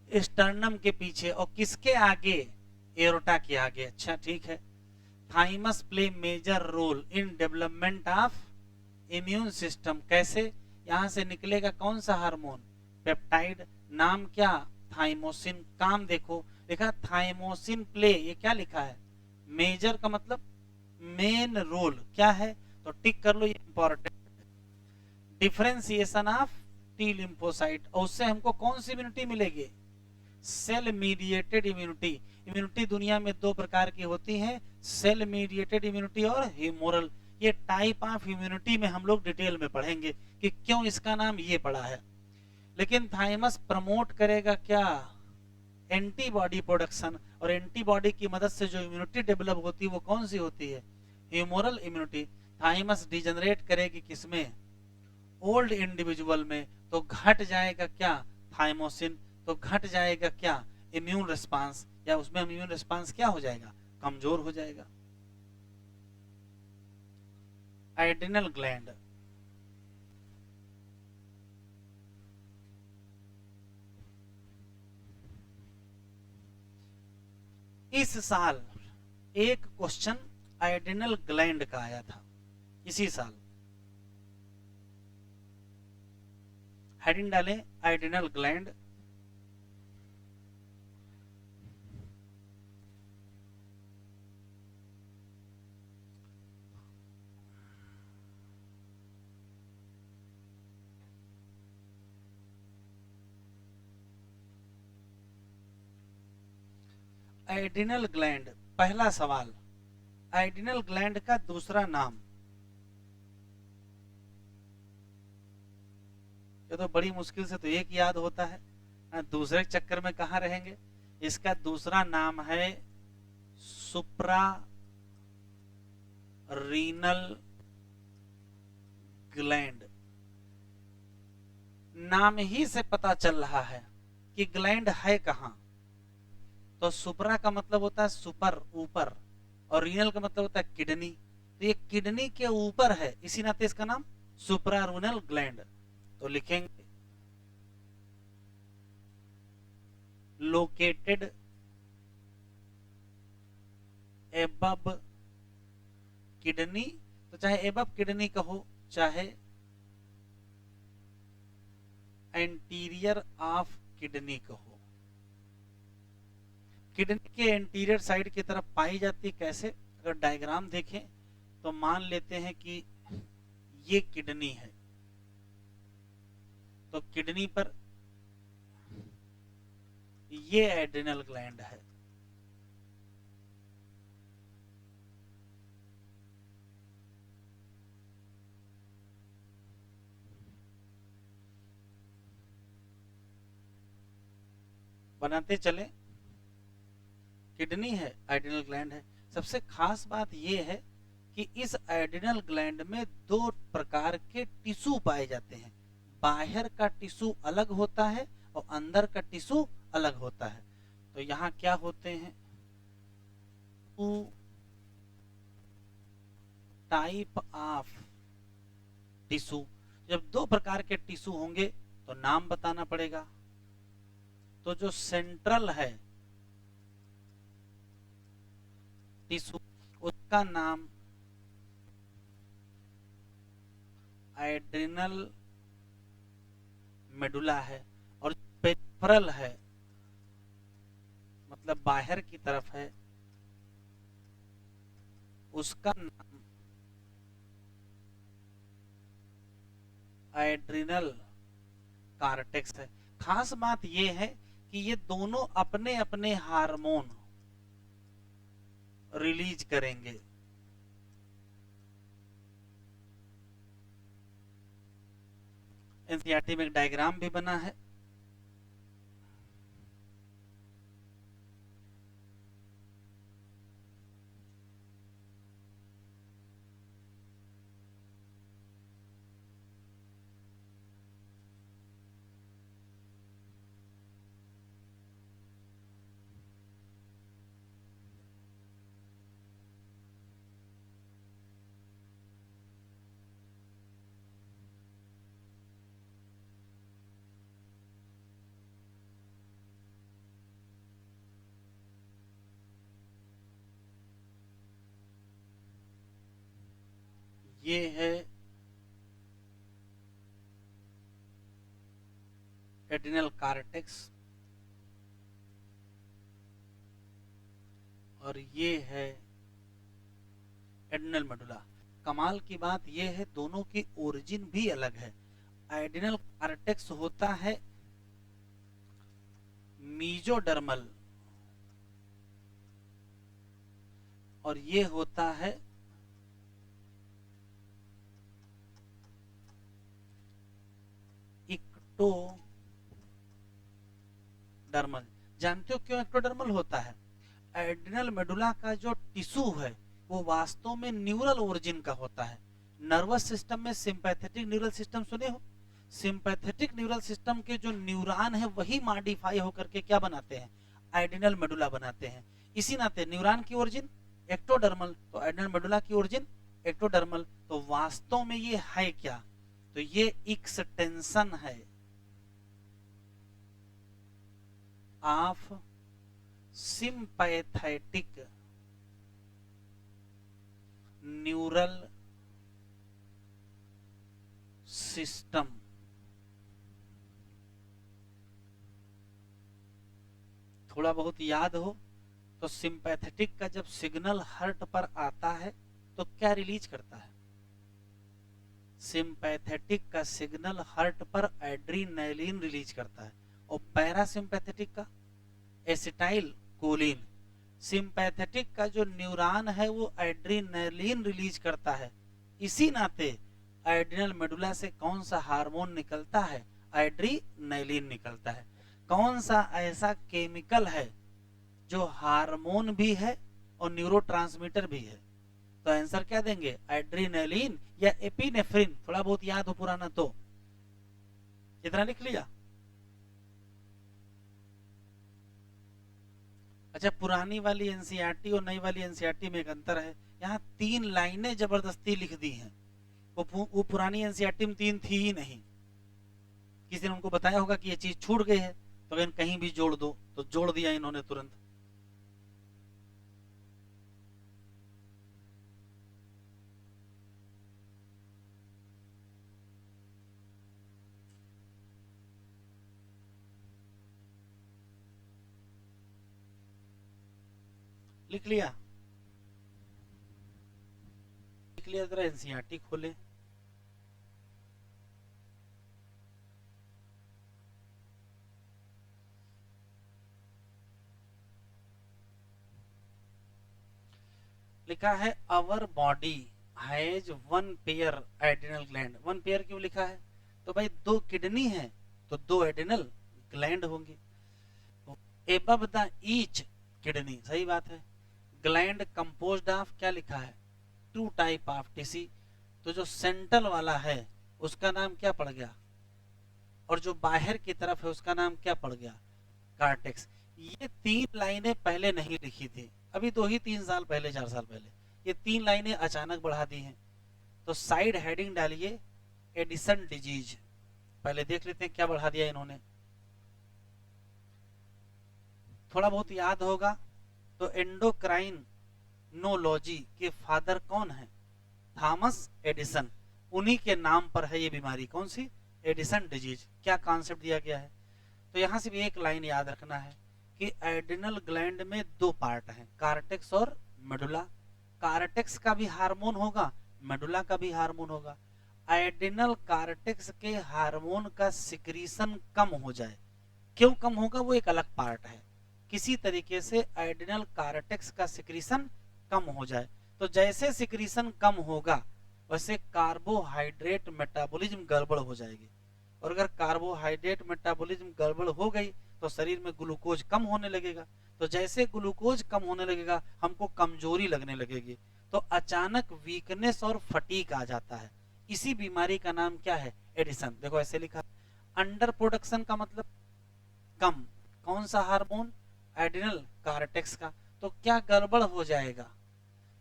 स्टर्नम के पीछे। और किसके आगे? एरोटा के आगे। अच्छा ठीक है। Thymus play major role in development of immune system. कैसे? यहां से निकलेगा कौन सा हार्मोन? पेप्टाइड। नाम क्या? थाइमोसिन। काम देखो, लिखा थाइमोसिन प्ले, ये क्या लिखा है? मेजर का मतलब मेन रोल क्या है? तो टिक कर लो, ये important. Differentiation of T lymphocyte, और उससे हमको कौन सी इम्यूनिटी मिलेगी? Cell mediated immunity. इम्यूनिटी दुनिया में 2 प्रकार की होती है, सेल मीडिएटेड इम्यूनिटी और ह्यूमोरल। ये टाइप ऑफ इम्यूनिटी में हम लोग डिटेल में पढ़ेंगे कि क्यों इसका नाम ये पड़ा है। लेकिन थाइमस प्रमोट करेगा क्या? Antibody production. और एंटीबॉडी की मदद से जो इम्यूनिटी डेवलप होती है वो कौन सी होती है? Humoral immunity. थाइमस डिजनरेट करेगी किसमें? ओल्ड इंडिविजुअल में। तो घट जाएगा क्या? थाइमोसिन। तो घट जाएगा क्या? इम्यून रिस्पांस, या उसमें इम्यून रिस्पांस क्या हो जाएगा? कमजोर हो जाएगा। एड्रिनल ग्लैंड, इस साल एक क्वेश्चन एड्रिनल ग्लैंड का आया था, इसी साल। हेडिंग डालें एड्रिनल ग्लैंड। एड्रिनल ग्लैंड, पहला सवाल, एड्रिनल ग्लैंड का दूसरा नाम। ये तो बड़ी मुश्किल से तो एक याद होता है, दूसरे चक्कर में कहां रहेंगे। इसका दूसरा नाम है सुप्रा रीनल ग्लैंड। नाम ही से पता चल रहा है कि ग्लैंड है कहां। तो सुप्रा का मतलब होता है सुपर, ऊपर, और रीनल का मतलब होता है किडनी। तो ये किडनी के ऊपर है, इसी नाते इसका नाम सुप्रारूनल ग्लैंड। तो लिखेंगे लोकेटेड एबव किडनी। तो चाहे एबव किडनी कहो, चाहे एंटीरियर ऑफ किडनी कहो। किडनी के एंटीरियर साइड की तरफ पाई जाती है। कैसे? अगर डायग्राम देखें तो मान लेते हैं कि ये किडनी है, तो किडनी पर ये एड्रिनल ग्लैंड है, बनाते चले। किडनी है, एड्रिनल ग्लैंड है। सबसे खास बात यह है कि इस एड्रिनल ग्लैंड में दो प्रकार के टिश्यू पाए जाते हैं। बाहर का टिश्यू अलग होता है और अंदर का टिश्यू अलग होता है। तो यहाँ क्या होते हैं? Two type of tissue. जब दो प्रकार के टिश्यू होंगे तो नाम बताना पड़ेगा। तो जो सेंट्रल है टिश्यू, उसका नाम एड्रिनल मेडुला है, और पेरिफेरल है मतलब बाहर की तरफ है, उसका नाम एड्रिनल कार्टेक्स है। खास बात यह है कि ये दोनों अपने अपने हार्मोन रिलीज करेंगे। एनसीईआरटी में एक डायग्राम भी बना है। ये है एड्रिनल कार्टेक्स और ये है एड्रिनल मेडुला। कमाल की बात यह है दोनों की ओरिजिन भी अलग है। एड्रिनल कार्टेक्स होता है मीजोडर्मल और ये होता है इक्टोडर्मल। जानते हो क्यों इक्टोडर्मल होता है? एड्रिनल मेडुला का जो टिश्यू है वो वास्तव में न्यूरल ओरिजिन का होता है। नर्वस सिस्टम में सिंपैथेटिक न्यूरल सिस्टम सुने हो? सिंपैथेटिक न्यूरल सिस्टम के जो न्यूरॉन है वही मॉडिफाई होकर के क्या बनाते हैं? एड्रिनल मेडुला बनाते हैं। इसी नाते न्यूरॉन की ओरिजिन एक्टोडर्मल, तो एड्रिनल मेडुला की ओरिजिन एक्टोडर्मल। तो वास्तव में ये है क्या? तो ये एक्सटेंशन है ऑफ सिंपैथेटिक न्यूरल सिस्टम। थोड़ा बहुत याद हो तो सिंपैथेटिक का जब सिग्नल हार्ट पर आता है तो क्या रिलीज करता है? सिंपैथेटिक का सिग्नल हार्ट पर एड्रीनलिन रिलीज करता है, और पैरासिम्पैथेटिक का एसिटाइल कोलिन। सिंपैथेटिक का जो न्यूरॉन है वो एड्रीनलिन रिलीज करता है। इसी नाते एड्रिनल मेडुला से कौन सा हार्मोन निकलता है? एड्रीनलिन निकलता है। कौन सा ऐसा केमिकल है जो हार्मोन भी है और न्यूरोट्रांसमीटर भी है? तो आंसर क्या देंगे? एड्रीनलिन या एपिनेफ्रिन। थोड़ा बहुत याद हो पुराना तो इतना लिख लिया। अच्छा, पुरानी वाली एनसीईआरटी और नई वाली एनसीईआरटी में एक अंतर है। यहाँ 3 लाइनें जबरदस्ती लिख दी हैं। वो पुरानी एनसीईआरटी में 3 थी ही नहीं। किसी ने उनको बताया होगा कि ये चीज छूट गई है, तो कहीं भी जोड़ दो, तो जोड़ दिया इन्होंने तुरंत। लिख लिया? लिख लिया? जरा एनसीईआरटी खोले। लिखा है our body has one pair adrenal gland. One pair क्यों लिखा है? तो भाई दो किडनी है तो दो एडिनल ग्लैंड होंगे। एबव द ईच किडनी, सही बात है। ग्लैंड कंपोज्ड ऑफ, क्या लिखा है? Two type of tissue. तो जो सेंट्रल वाला है उसका नाम क्या पड़ गया, और जो बाहर की तरफ है उसका नाम क्या पड़ गया? कार्टेक्स। ये तीन लाइनें पहले नहीं लिखी थी, अभी 2 ही 3 साल पहले, 4 साल पहले ये 3 लाइनें अचानक बढ़ा दी हैं। तो साइड हेडिंग डालिए एडिसन डिजीज। पहले देख लेते हैं क्या बढ़ा दिया इन्होंने। थोड़ा बहुत याद होगा तो एंडोक्राइन नोलॉजी के फादर कौन है? Thomas Edison. उन्हीं के नाम पर है ये बीमारी, कौन सी? Edison disease. क्या कॉन्सेप्ट दिया गया है? तो यहां से भी एक लाइन याद रखना है कि एडिनल ग्लैंड में दो पार्ट हैं, कार्टेक्स और मेडुला। कार्टेक्स का भी हार्मोन होगा, मेडुला का भी हार्मोन होगा। एडिनल कार्टेक्स के हार्मोन का सिक्रीशन कम हो जाए, क्यों कम होगा वो एक अलग पार्ट है। किसी तरीके से एडिनल कार्टेक्स का सिक्रीशन कम हो जाए, तो जैसे सिक्रीशन कम होगा वैसे कार्बोहाइड्रेट मेटाबॉलिज्म गड़बड़ हो जाएगी। और अगर कार्बोहाइड्रेट मेटाबॉलिज्म गड़बड़ हो गई तो शरीर में ग्लूकोज कम होने लगेगा। तो जैसे ग्लूकोज कम होने लगेगा हमको कमजोरी लगने लगेगी, तो अचानक वीकनेस और फटीक आ जाता है। इसी बीमारी का नाम क्या है? एडिसन। देखो ऐसे लिखा। अंडर प्रोडक्शन का मतलब कम, कौन सा हार्मोन? एडिनल कार्टेक्स का। तो क्या गड़बड़ हो जाएगा?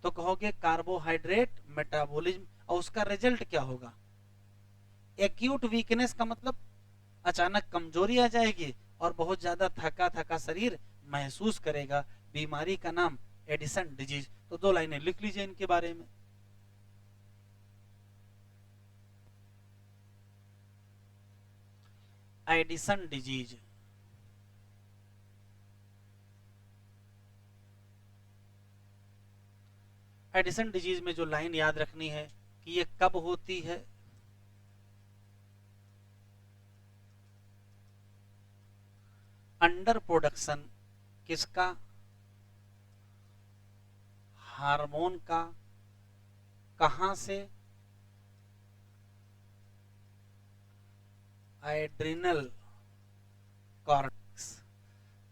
तो कहोगे कार्बोहाइड्रेट मेटाबॉलिज्म, और उसका रिजल्ट क्या होगा? एक्यूट वीकनेस का मतलब अचानक कमजोरी आ जाएगी और बहुत ज्यादा थका थका शरीर महसूस करेगा। बीमारी का नाम एडिसन डिजीज। तो 2 लाइनें लिख लीजिए इनके बारे में। Addison disease. एडिसन डिजीज में जो लाइन याद रखनी है कि ये कब होती है? अंडर प्रोडक्शन किसका? हार्मोन का। कहां से? Adrenal cortex.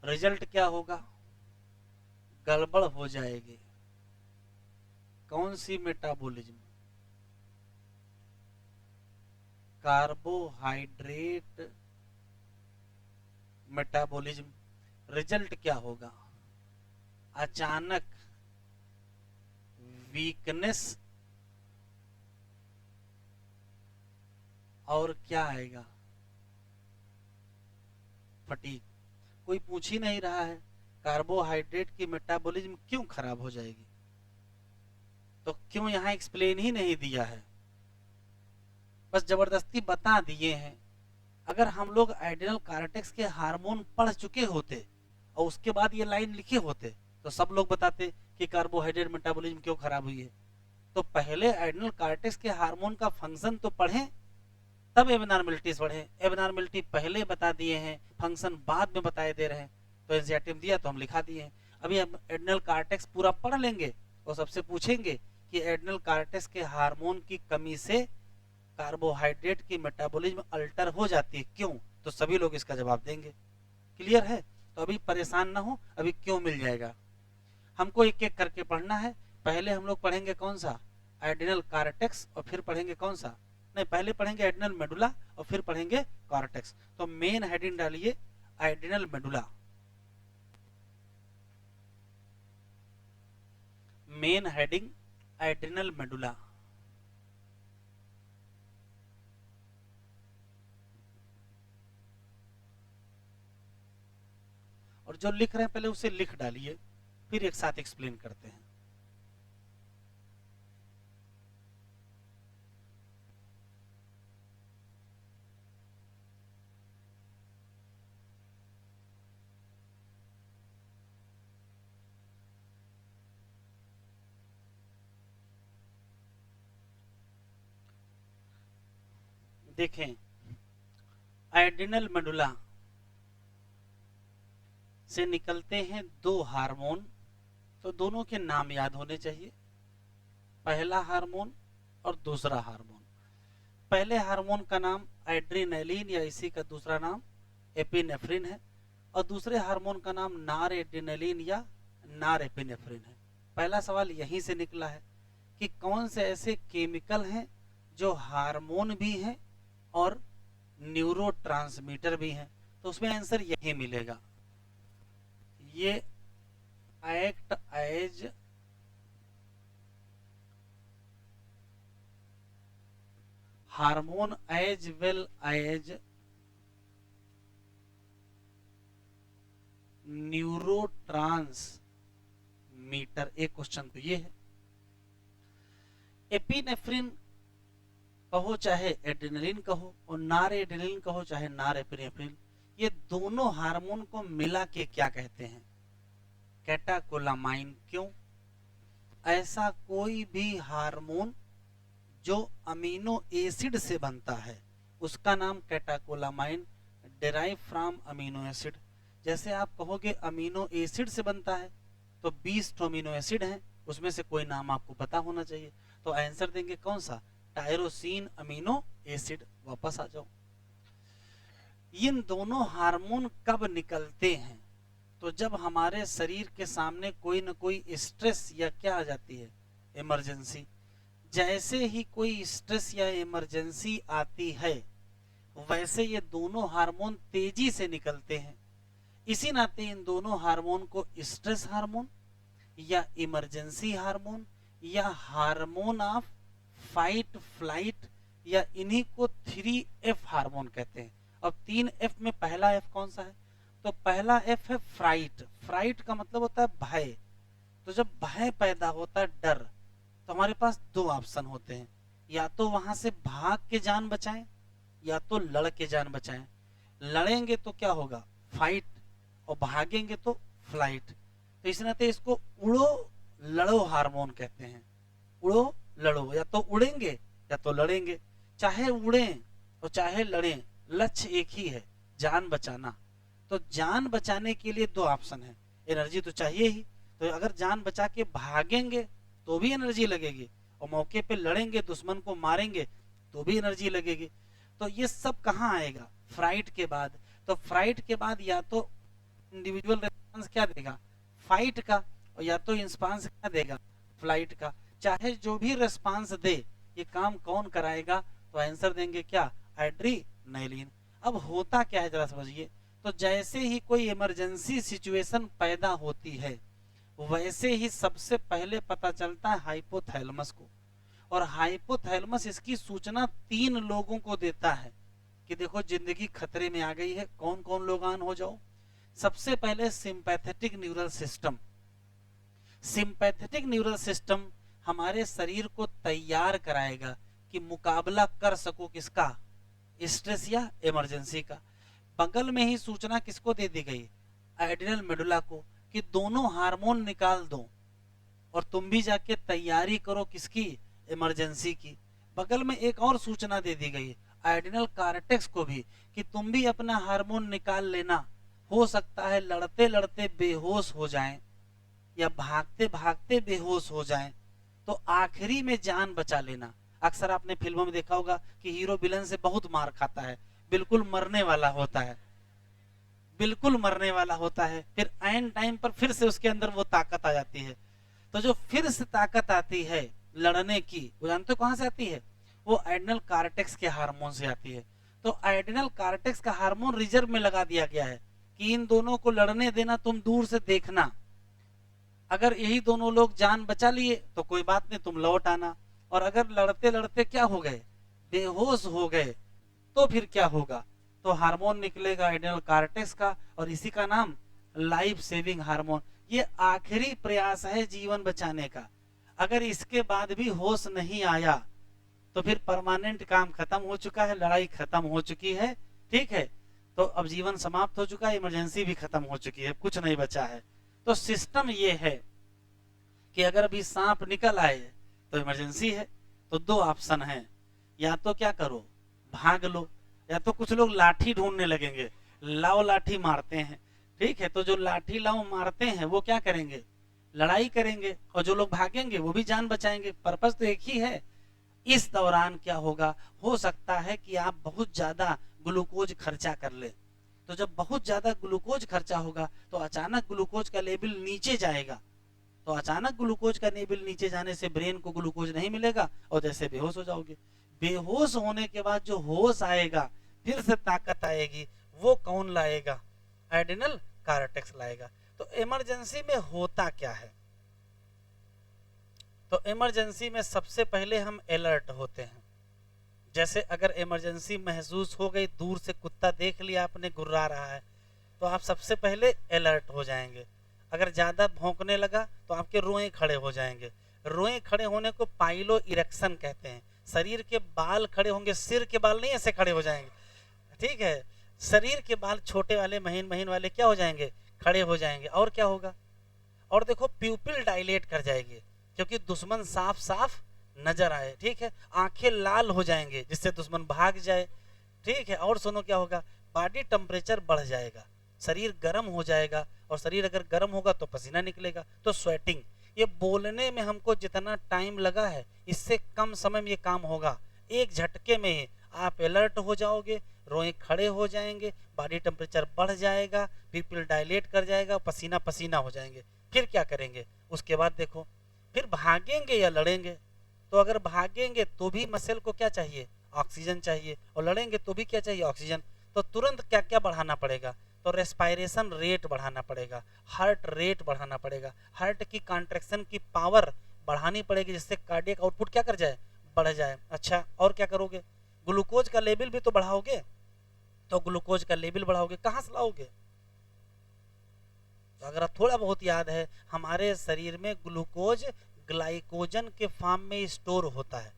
रिजल्ट क्या होगा? गड़बड़ हो जाएगी। कौन सी मेटाबॉलिज्म? Carbohydrate metabolism. रिजल्ट क्या होगा? अचानक वीकनेस, और क्या आएगा? फटीग। कोई पूछ ही नहीं रहा है कार्बोहाइड्रेट की मेटाबॉलिज्म क्यों खराब हो जाएगी, तो क्यों यहां एक्सप्लेन ही नहीं दिया है, बस जबरदस्ती बता दिए हैं। अगर हम लोग एड्रिनल कार्टेक्स के हार्मोन पढ़ चुके होते और उसके बाद ये लाइन लिखे होते तो सब लोग बताते कि कार्बोहाइड्रेट मेटाबॉलिज्म क्यों खराब हुई है। तो पहले एड्रिनल कार्टेक्स के हार्मोन का फंक्शन तो पढ़ें, तब एबनॉर्मेलिटीज पढ़े। एबनॉर्मेलिटी पहले बता दिए हैं, फंक्शन बाद में बताए दे रहे हैं। तो एनसीईआरटी में दिया तो हम लिखा दिए हैं। अभी हम एड्रिनल कार्टेक्स पूरा पढ़ लेंगे और सबसे पूछेंगे कि एड्रिनल कार्टेक्स के हार्मोन की कमी से कार्बोहाइड्रेट की मेटाबॉलिज्म अल्टर हो जाती है, क्यों? तो सभी लोग इसका जवाब देंगे। क्लियर है? तो अभी परेशान ना हो, अभी क्यों मिल जाएगा। हमको एक एक करके पढ़ना है। पहले हम लोग पढ़ेंगे कौन सा? एड्रिनल कार्टेक्स, और फिर पढ़ेंगे कौन सा? नहीं, पहले पढ़ेंगे एड्रिनल मेडुला और फिर पढ़ेंगे कॉर्टेक्स। तो मेन हेडिंग डालिए adrenal medulla. Main heading adrenal medulla. और जो लिख रहे हैं पहले उसे लिख डालिए, फिर एक साथ एक्सप्लेन करते हैं। देखें, एड्रिनल मेडुला से निकलते हैं दो हार्मोन, तो दोनों के नाम याद होने चाहिए, पहला हार्मोन और दूसरा हार्मोन। पहले हार्मोन का नाम एड्रीनलिन या इसी का दूसरा नाम एपिनेफ्रिन है, और दूसरे हार्मोन का नाम नार एड्रीनलिन या नार एपिनेफ्रिन है। पहला सवाल यहीं से निकला है कि कौन से ऐसे केमिकल हैं जो हार्मोन भी हैं और न्यूरोट्रांसमीटर भी हैं, तो उसमें आंसर यही मिलेगा। ये act as hormone as well as neurotransmitter. एक क्वेश्चन तो ये है। एपिनेफ्रिन कहो चाहे एड्रेनलिन कहो, और नार एड्रेनलिन कहो चाहे नार एपिनेफ्रिन, ये दोनों हार्मोन को मिला के क्या कहते हैं? कैटाकोलामाइन। क्यों? ऐसा कोई भी हार्मोन जो अमीनो एसिड से बनता है उसका नाम catecholamine, derive from amino acid. जैसे आप कहोगे अमीनो एसिड से बनता है तो 20 तो अमीनो एसिड हैं, उसमें से कोई नाम आपको पता होना चाहिए, तो आंसर देंगे कौन सा? Tyrosine amino acid. वापस आ जाओ, इन दोनों हार्मोन कब निकलते हैं? तो जब हमारे शरीर के सामने कोई न कोई स्ट्रेस या क्या आ जाती है, इमरजेंसी। जैसे ही कोई स्ट्रेस या इमरजेंसी आती है वैसे ये दोनों हार्मोन तेजी से निकलते हैं। इसी नाते इन दोनों हार्मोन को स्ट्रेस हार्मोन या इमरजेंसी हार्मोन या हार्मोन ऑफ फाइट फ्लाइट या इन्हीं को 3F हार्मोन कहते हैं। अब 3F में पहला F कौन सा है? तो पहला F है फ्राइट। फ्राइट का मतलब होता है भय। तो जब भय पैदा होता है, डर, तो हमारे पास दो ऑप्शन होते हैं, या तो वहां से भाग के जान बचाएं या तो लड़ के जान बचाएं। लड़ेंगे तो क्या होगा? फाइट, और भागेंगे तो फ्लाइट। तो इस नाते इसको उड़ो लड़ो हार्मोन कहते हैं। उड़ो लड़ो, या तो उड़ेंगे या तो लड़ेंगे। चाहे उड़ें और चाहे लड़ें, लक्ष्य एक ही है, जान बचाना। तो जान बचाने के लिए दो ऑप्शन है, एनर्जी तो चाहिए ही। तो अगर जान बचा के भागेंगे तो भी एनर्जी लगेगी, और मौके पे लड़ेंगे, दुश्मन को मारेंगे तो भी एनर्जी लगेगी। तो ये सब कहाँ आएगा? फ्राइट के बाद। तो फ्राइट के बाद या तो इंडिविजुअल रिस्पांस क्या देगा? फाइट का, और या तो रिस्पांस क्या देगा? फ्लाइट का। चाहे जो भी रिस्पांस दे, ये काम कौन कराएगा? तो आंसर देंगे क्या? एड्रीनलिन। अब होता क्या है जरा समझिए। तो जैसे ही कोई इमरजेंसी सिचुएशन पैदा होती है वैसे ही सबसे पहले पता चलता है हाइपोथैलेमस को, और हाइपोथैलेमस इसकी सूचना 3 लोगों को देता है कि देखो जिंदगी खतरे में आ गई है। कौन कौन लोग ऑन हो जाओ? सबसे पहले sympathetic neural system. Sympathetic neural system हमारे शरीर को तैयार कराएगा कि मुकाबला कर सको किसका? स्ट्रेस या इमरजेंसी का। बगल में ही सूचना किसको दे दी गई? एड्रिनल मेडुला को, कि दोनों हार्मोन निकाल दो और तुम भी जाके तैयारी करो किसकी? इमरजेंसी की। बगल में एक और सूचना दे दी गई एड्रिनल कॉर्टेक्स को भी, कि तुम भी अपना हार्मोन निकाल लेना, हो सकता है लड़ते लड़ते बेहोश हो जाएं या भागते भागते बेहोश हो जाएं, तो आखिरी में जान बचा लेना। अक्सर आपने फिल्मों में देखा होगा कि हीरो विलन से बहुत मार खाता है, बिल्कुल मरने वाला होता है, बिल्कुल मरने वाला होता है, फिर एंड टाइम पर फिर से उसके अंदर वो ताकत आ जाती है। तो जो फिर से ताकत आती है लड़ने की, वो जानते हो कहां से आती है? वो एड्रिनल कॉर्टेक्स के हार्मोन से आती है। तो एड्रिनल कॉर्टेक्स का हार्मोन रिजर्व में लगा दिया गया है कि इन दोनों को लड़ने देना, तुम दूर से देखना, अगर यही दोनों लोग जान बचा लिए तो कोई बात नहीं, तुम लौट आना, और अगर लड़ते लड़ते क्या हो गए? बेहोश हो गए, तो फिर क्या होगा? तो हार्मोन निकलेगा एड्रिनल कॉर्टेक्स का, और इसी का नाम लाइफ सेविंग हार्मोन। ये आखिरी प्रयास है जीवन बचाने का। अगर इसके बाद भी होश नहीं आया तो फिर परमानेंट काम खत्म हो चुका है, लड़ाई खत्म हो चुकी है, ठीक है, तो अब जीवन समाप्त हो चुका है, इमरजेंसी भी खत्म हो चुकी है, कुछ नहीं बचा है। तो सिस्टम ये है कि अगर अभी सांप निकल आए तो इमरजेंसी है, तो दो ऑप्शन है, या तो क्या करो? भाग लो, या तो कुछ लोग लाठी ढूंढने लगेंगे, लाओ लाठी मारते हैं, ठीक है। तो जो लाठी लाओ मारते हैं वो क्या करेंगे, लड़ाई करेंगे, और जो लोग भागेंगे वो भी जान बचाएंगे, पर्पस तो एक ही है। इस दौरान क्या होगा, हो सकता है कि आप बहुत ज्यादा ग्लूकोज खर्चा कर ले। तो जब बहुत ज्यादा ग्लूकोज खर्चा होगा तो अचानक ग्लूकोज का लेवल नीचे जाएगा, तो अचानक ग्लूकोज का लेवल नीचे जाने से ब्रेन को ग्लूकोज नहीं मिलेगा और जैसे बेहोश हो जाओगे। बेहोश होने के बाद जो होश आएगा, फिर से ताकत आएगी, वो कौन लाएगा, एड्रिनल कार्टेक्स लाएगा। तो इमरजेंसी में होता क्या है, तो इमरजेंसी में सबसे पहले हम अलर्ट होते हैं। जैसे अगर इमरजेंसी महसूस हो गई, दूर से कुत्ता देख लिया आपने गुर्रा रहा है, तो आप सबसे पहले अलर्ट हो जाएंगे। अगर ज्यादा भौंकने लगा तो आपके रोए खड़े हो जाएंगे। रोए खड़े होने को पाइलो इरेक्शन कहते हैं। शरीर के बाल खड़े होंगे, सिर के बाल नहीं ऐसे खड़े हो जाएंगे, ठीक है, शरीर के बाल छोटे वाले महीन महीन वाले क्या हो जाएंगे, खड़े हो जाएंगे। और क्या होगा, और देखो प्यूपिल डायलेट कर जाएगी, क्योंकि दुश्मन साफ साफ नजर आए, ठीक है। आंखें लाल हो जाएंगे जिससे दुश्मन भाग जाए, ठीक है। और सुनो क्या होगा, बॉडी टेम्परेचर बढ़ जाएगा, शरीर गर्म हो जाएगा, और शरीर अगर गर्म होगा तो पसीना निकलेगा, तो स्वेटिंग। ये बोलने में हमको जितना टाइम लगा है, इससे कम समय में ये काम होगा। एक झटके में ही आप अलर्ट हो जाओगे, रोए खड़े हो जाएंगे, बॉडी टेम्परेचर बढ़ जाएगा, पीपल डायलेट कर जाएगा, पसीना पसीना हो जाएंगे। फिर क्या करेंगे, उसके बाद देखो, फिर भागेंगे या लड़ेंगे। तो अगर भागेंगे तो भी मसल को क्या चाहिए, ऑक्सीजन चाहिए, और लड़ेंगे तो भी क्या चाहिए, ऑक्सीजन। तो तुरंत क्या क्या बढ़ाना पड़ेगा, तो रेस्पायरेशन रेट बढ़ाना पड़ेगा, हार्ट रेट बढ़ाना पड़ेगा, हार्ट की कॉन्ट्रैक्शन की पावर बढ़ानी पड़ेगी, जिससे कार्डियक आउटपुट क्या कर जाए, बढ़ जाए। अच्छा, और क्या करोगे, ग्लूकोज का लेवल भी तो बढ़ाओगे। तो ग्लूकोज का लेवल बढ़ाओगे, कहां से लाओगे, तो अगर आप थोड़ा बहुत याद है, हमारे शरीर में ग्लूकोज ग्लाइकोजन के फॉर्म में स्टोर होता है।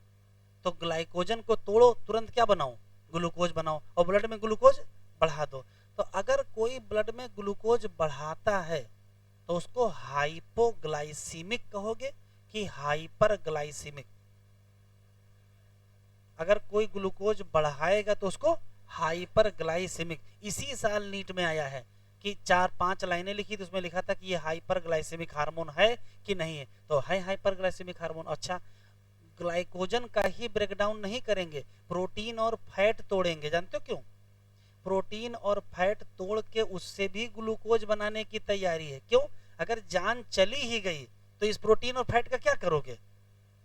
तो ग्लाइकोजन को तोड़ो, तुरंत क्या बनाओ, ग्लूकोज बनाओ, और ब्लड में ग्लूकोज बढ़ा दो। तो अगर कोई ब्लड में ग्लूकोज बढ़ाता है तो उसको हाइपोग्लाइसीमिक कहोगे कि हाइपरग्लाइसीमिक। अगर कोई ग्लूकोज बढ़ाएगा तो उसको हाइपरग्लाइसेमिक। इसी साल नीट में आया है कि 4-5 लाइनें लिखी थी, उसमें लिखा था कि ये हाइपरग्लाइसेमिक हार्मोन है कि नहीं है, तो है हाइपरग्लाइसेमिक हार्मोन। अच्छा, ग्लाइकोजन का ही ब्रेकडाउन नहीं करेंगे, प्रोटीन और फैट तोड़ेंगे। जानते हो क्यों, प्रोटीन और फैट तोड़ के उससे भी ग्लूकोज बनाने की तैयारी है। क्यों, अगर जान चली ही गई तो इस प्रोटीन और फैट का क्या करोगे,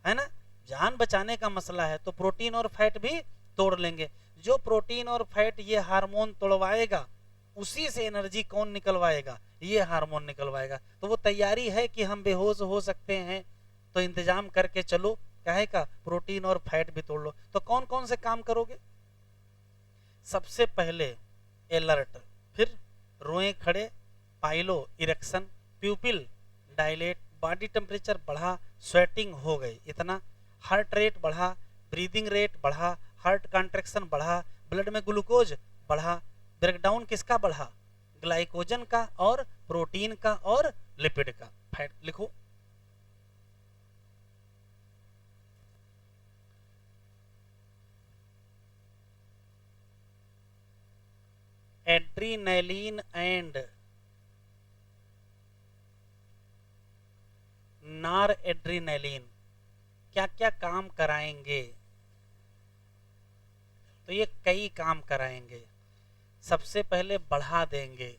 है ना, जान बचाने का मसला है, तो प्रोटीन और फैट भी तोड़ लेंगे। जो प्रोटीन और फैट ये हार्मोन तोड़वाएगा, उसी से एनर्जी कौन निकलवाएगा, ये हार्मोन निकलवाएगा। तो वो तैयारी है कि हम बेहोश हो सकते हैं, तो इंतजाम करके चलो, क्या का प्रोटीन और फैट भी तोड़ लो। तो कौन कौन से काम करोगे, सबसे पहले अलर्ट, फिर रोए खड़े, pilo erection, प्यूपिल dilate, body temperature बढ़ा, स्वेटिंग हो गई, इतना। हार्ट रेट बढ़ा, ब्रीदिंग रेट बढ़ा, हार्ट कॉन्ट्रैक्शन बढ़ा, ब्लड में ग्लूकोज बढ़ा। ब्रेकडाउन किसका बढ़ा, ग्लाइकोजन का और प्रोटीन का और लिपिड का। फैट लिखो, एड्रीनलिन एंड नार एड्रीनलिन क्या क्या काम कराएंगे, तो ये कई काम कराएंगे। सबसे पहले बढ़ा देंगे,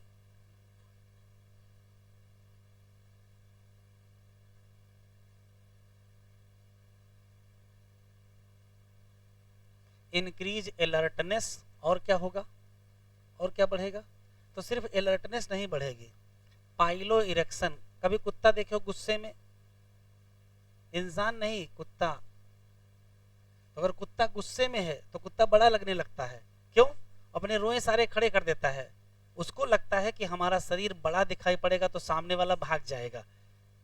इंक्रीज अलर्टनेस। और क्या होगा, और क्या बढ़ेगा, तो सिर्फ अलर्टनेस नहीं बढ़ेगी, पाइलो इरेक्शन। कभी कुत्ता देखो गुस्से में, इंसान नहीं कुत्ता, तो अगर कुत्ता गुस्से में है तो कुत्ता बड़ा लगने लगता है। क्यों, अपने रोए सारे खड़े कर देता है, उसको लगता है कि हमारा शरीर बड़ा दिखाई पड़ेगा तो सामने वाला भाग जाएगा,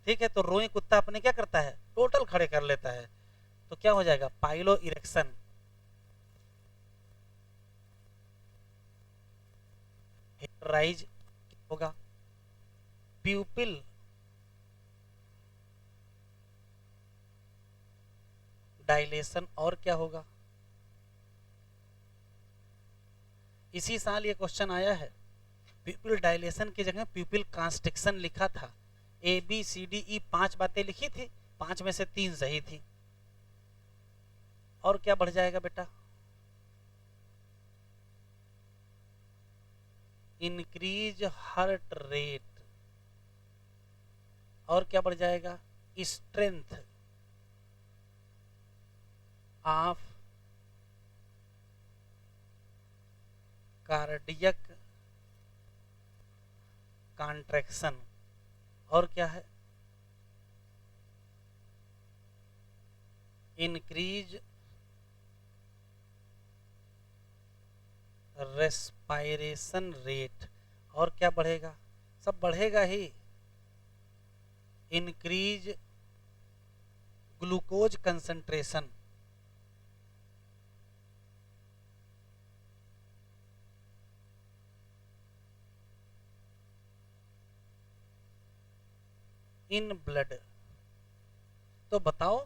ठीक है। तो रोए कुत्ता अपने क्या करता है, टोटल खड़े कर लेता है। तो क्या हो जाएगा, पाइलो इरेक्शन। राइज होगा, प्यूपिल डायलेशन। और क्या होगा, इसी साल ये क्वेश्चन आया है, प्यूपिल डायलेशन की जगह प्यूपिल कॉन्स्ट्रिक्शन लिखा था। ABCDE 5 बातें लिखी थी, 5 में से 3 सही थी। और क्या बढ़ जाएगा बेटा? Increase heart rate. और क्या बढ़ जाएगा? Strength of cardiac contraction. और क्या है? Increase respiration rate. और क्या बढ़ेगा? सब बढ़ेगा ही। Increase glucose concentration. In blood. तो बताओ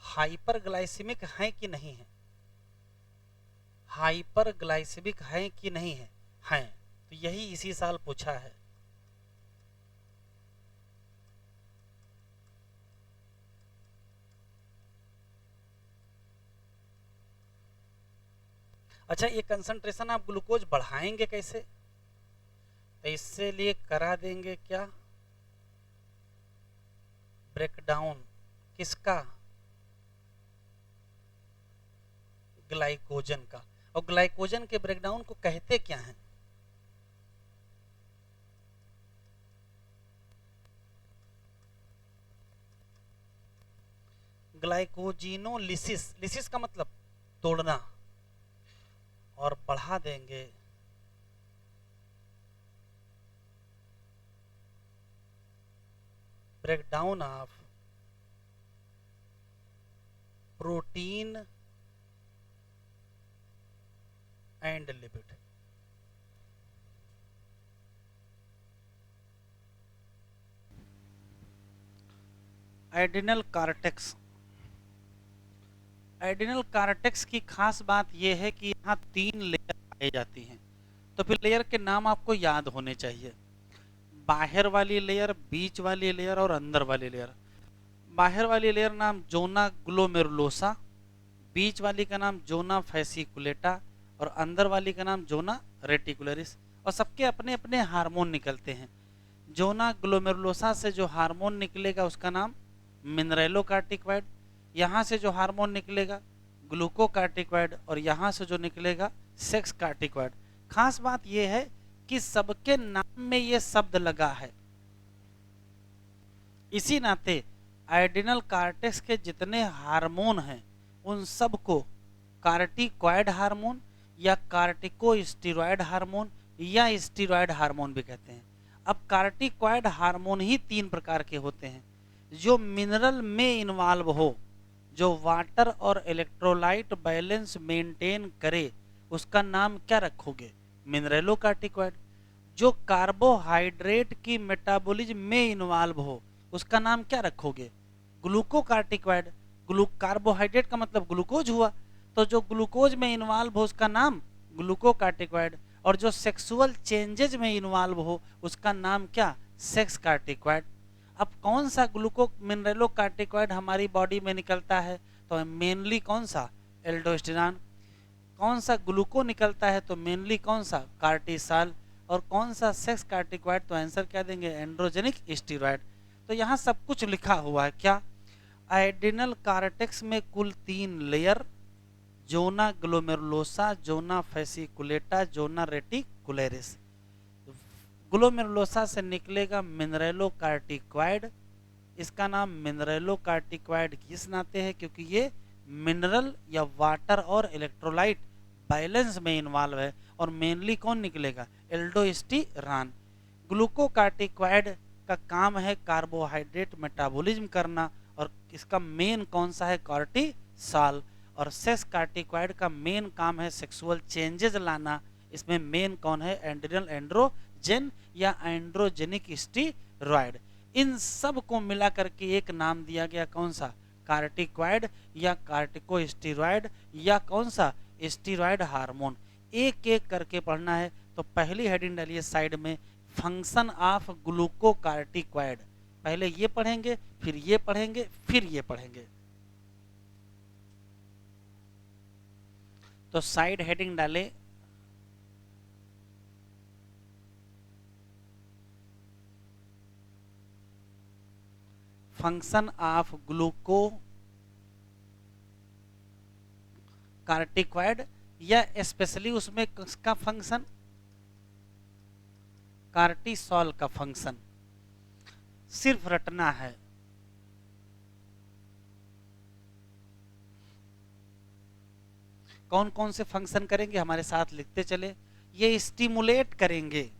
हाइपरग्लाइसेमिक है कि नहीं है? हाइपरग्लाइसेमिक है कि नहीं है? हैं। तो यही इसी साल पूछा है। अच्छा, ये कंसंट्रेशन आप ग्लूकोज बढ़ाएंगे कैसे? तो इससे लिए करा देंगे क्या? ब्रेकडाउन। किसका? ग्लाइकोजन का। और ग्लाइकोजन के ब्रेकडाउन को कहते क्या हैं? ग्लाइकोजिनोलिसिस। लिसिस का मतलब तोड़ना। और बढ़ा देंगे breakdown of protein and lipid. Adrenal cortex. Adrenal cortex की खास बात यह है कि यहाँ 3 लेयर पाई जाती हैं। तो फिर लेयर के नाम आपको याद होने चाहिए। बाहर वाली लेयर, बीच वाली लेयर और अंदर वाली लेयर। बाहर वाली लेयर नाम जोना ग्लोमेरुलोसा, बीच वाली का नाम जोना फैसिकुलेटा और अंदर वाली का नाम जोना रेटिकुलरिस। और सबके अपने अपने हार्मोन निकलते हैं। जोना ग्लोमेरुलोसा से जो हार्मोन निकलेगा उसका नाम मिनरेलोकार्टिकॉइड। यहाँ से जो हार्मोन निकलेगा ग्लूकोकार्टिकॉइड और यहाँ से जो निकलेगा सेक्स कार्टिकॉइड। खास बात यह है कि सबके नाम में ये शब्द लगा है। इसी नाते एड्रिनल कॉर्टेक्स के जितने हार्मोन हैं उन सब को कार्टिकॉइड हार्मोन या कार्टिकोस्टेरॉइड हार्मोन या स्टेरॉइड हार्मोन भी कहते हैं। अब कार्टिकॉइड हार्मोन ही 3 प्रकार के होते हैं। जो मिनरल में इन्वॉल्व हो, जो वाटर और इलेक्ट्रोलाइट बैलेंस मेंटेन करे, उसका नाम क्या रखोगे? मिनरेलोकार्टिकॉइड। जो कार्बोहाइड्रेट की मेटाबॉलिज्म में इन्वॉल्व हो, उसका नाम क्या रखोगे? ग्लूकोकार्टिकॉइड। कार्बोहाइड्रेट का मतलब ग्लूकोज हुआ, तो जो ग्लूकोज में इन्वॉल्व हो उसका नाम ग्लूकोकार्टिकॉइड। और जो सेक्सुअल चेंजेज में इन्वॉल्व हो उसका नाम क्या? सेक्स कार्टिकॉइड। अब कौन सा ग्लूको मिनरेलोकार्टिकॉइड हमारी बॉडी में निकलता है? तो मेनली कौन सा? एल्डोस्टेरॉन। कौन सा ग्लूको निकलता है? तो मेनली कौन सा? कार्टिसाल। और कौन सा सेक्स कार्टिकॉइड? तो आंसर क्या देंगे? Androgenic steroid. तो यहाँ सब कुछ लिखा हुआ है। क्या? एड्रिनल कॉर्टेक्स में कुल 3 लेयर, जोना ग्लोमेरुलोसा, जोना फैसिकुलेटा, जोना रेटिकुलरिस। ग्लोमेरुलोसा से निकलेगा मिनरेलोकार्टिकॉइड। इसका नाम मिनरेलोकार्टिकॉइड किस नाते है? क्योंकि ये मिनरल या वाटर और इलेक्ट्रोलाइट बैलेंस में इन्वॉल्व है। और मेनली कौन निकलेगा? एल्डोस्टेरॉन। ग्लूकोकार्टिकॉइड का काम है कार्बोहाइड्रेट मेटाबॉलिज्म करना, और इसका मेन कौन सा है? कॉर्टिसॉल। और सेक्स कार्टिकॉइड का मेन काम है सेक्सुअल चेंजेस लाना। इसमें मेन कौन है? एड्रिनल एंड्रोजन या एंड्रोजेनिक स्टेरॉइड। इन सब को मिला करके एक नाम दिया गया, कौन सा? कार्टिकॉइड या कार्टिकोस्टेरॉइड या कौन सा? Steroid hormone. एक एक करके पढ़ना है। तो पहली हेडिंग डालिए साइड में, फंक्शन ऑफ ग्लूकोकार्टिक्वाइड। पहले ये पढ़ेंगे, फिर ये पढ़ेंगे, फिर ये पढ़ेंगे। तो साइड हेडिंग डालें फंक्शन ऑफ ग्लूकोकार्टिक्वाइड, या स्पेशली उसमें किसका फंक्शन, कार्टिसोल का फंक्शन सिर्फ रटना है। कौन कौन से फंक्शन करेंगे हमारे साथ लिखते चले। ये स्टिमुलेट करेंगे,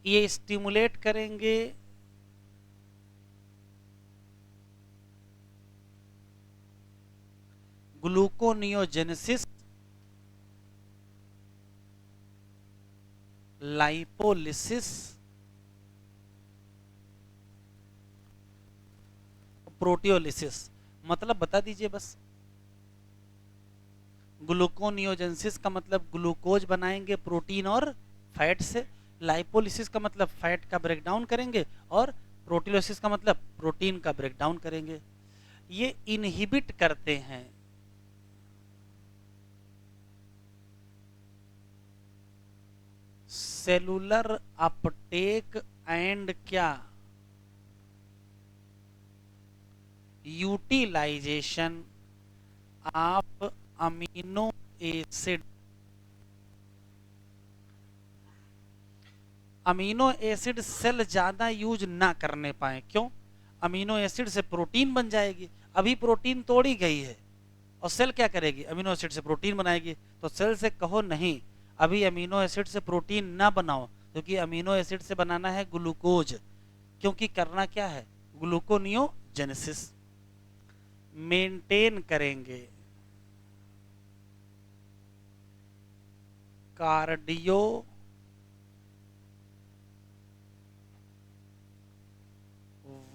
ये स्टिमुलेट करेंगे ग्लूकोनियोजेनेसिस, लाइपोलिसिस, प्रोटियोलिसिस। मतलब बता दीजिए बस। ग्लूकोनियोजेनेसिस का मतलब ग्लूकोज बनाएंगे प्रोटीन और फैट से, लाइपोलिसिस का मतलब फैट का ब्रेकडाउन करेंगे, और प्रोटियोलिसिस का मतलब प्रोटीन का ब्रेकडाउन करेंगे। ये इनहिबिट करते हैं सेलुलर अपटेक एंड क्या, utilization of amino acid. Amino acid cell ज्यादा यूज ना करने पाए, क्यों, अमीनो एसिड से प्रोटीन बन जाएगी। अभी प्रोटीन तोड़ी गई है और सेल क्या करेगी, अमीनो एसिड से प्रोटीन बनाएगी। तो सेल से कहो नहीं, अभी अमीनो एसिड से प्रोटीन ना बनाओ, क्योंकि अमीनो एसिड से बनाना है ग्लूकोज। क्योंकि करना क्या है, ग्लूकोनियोजेनेसिस मेंटेन करेंगे cardio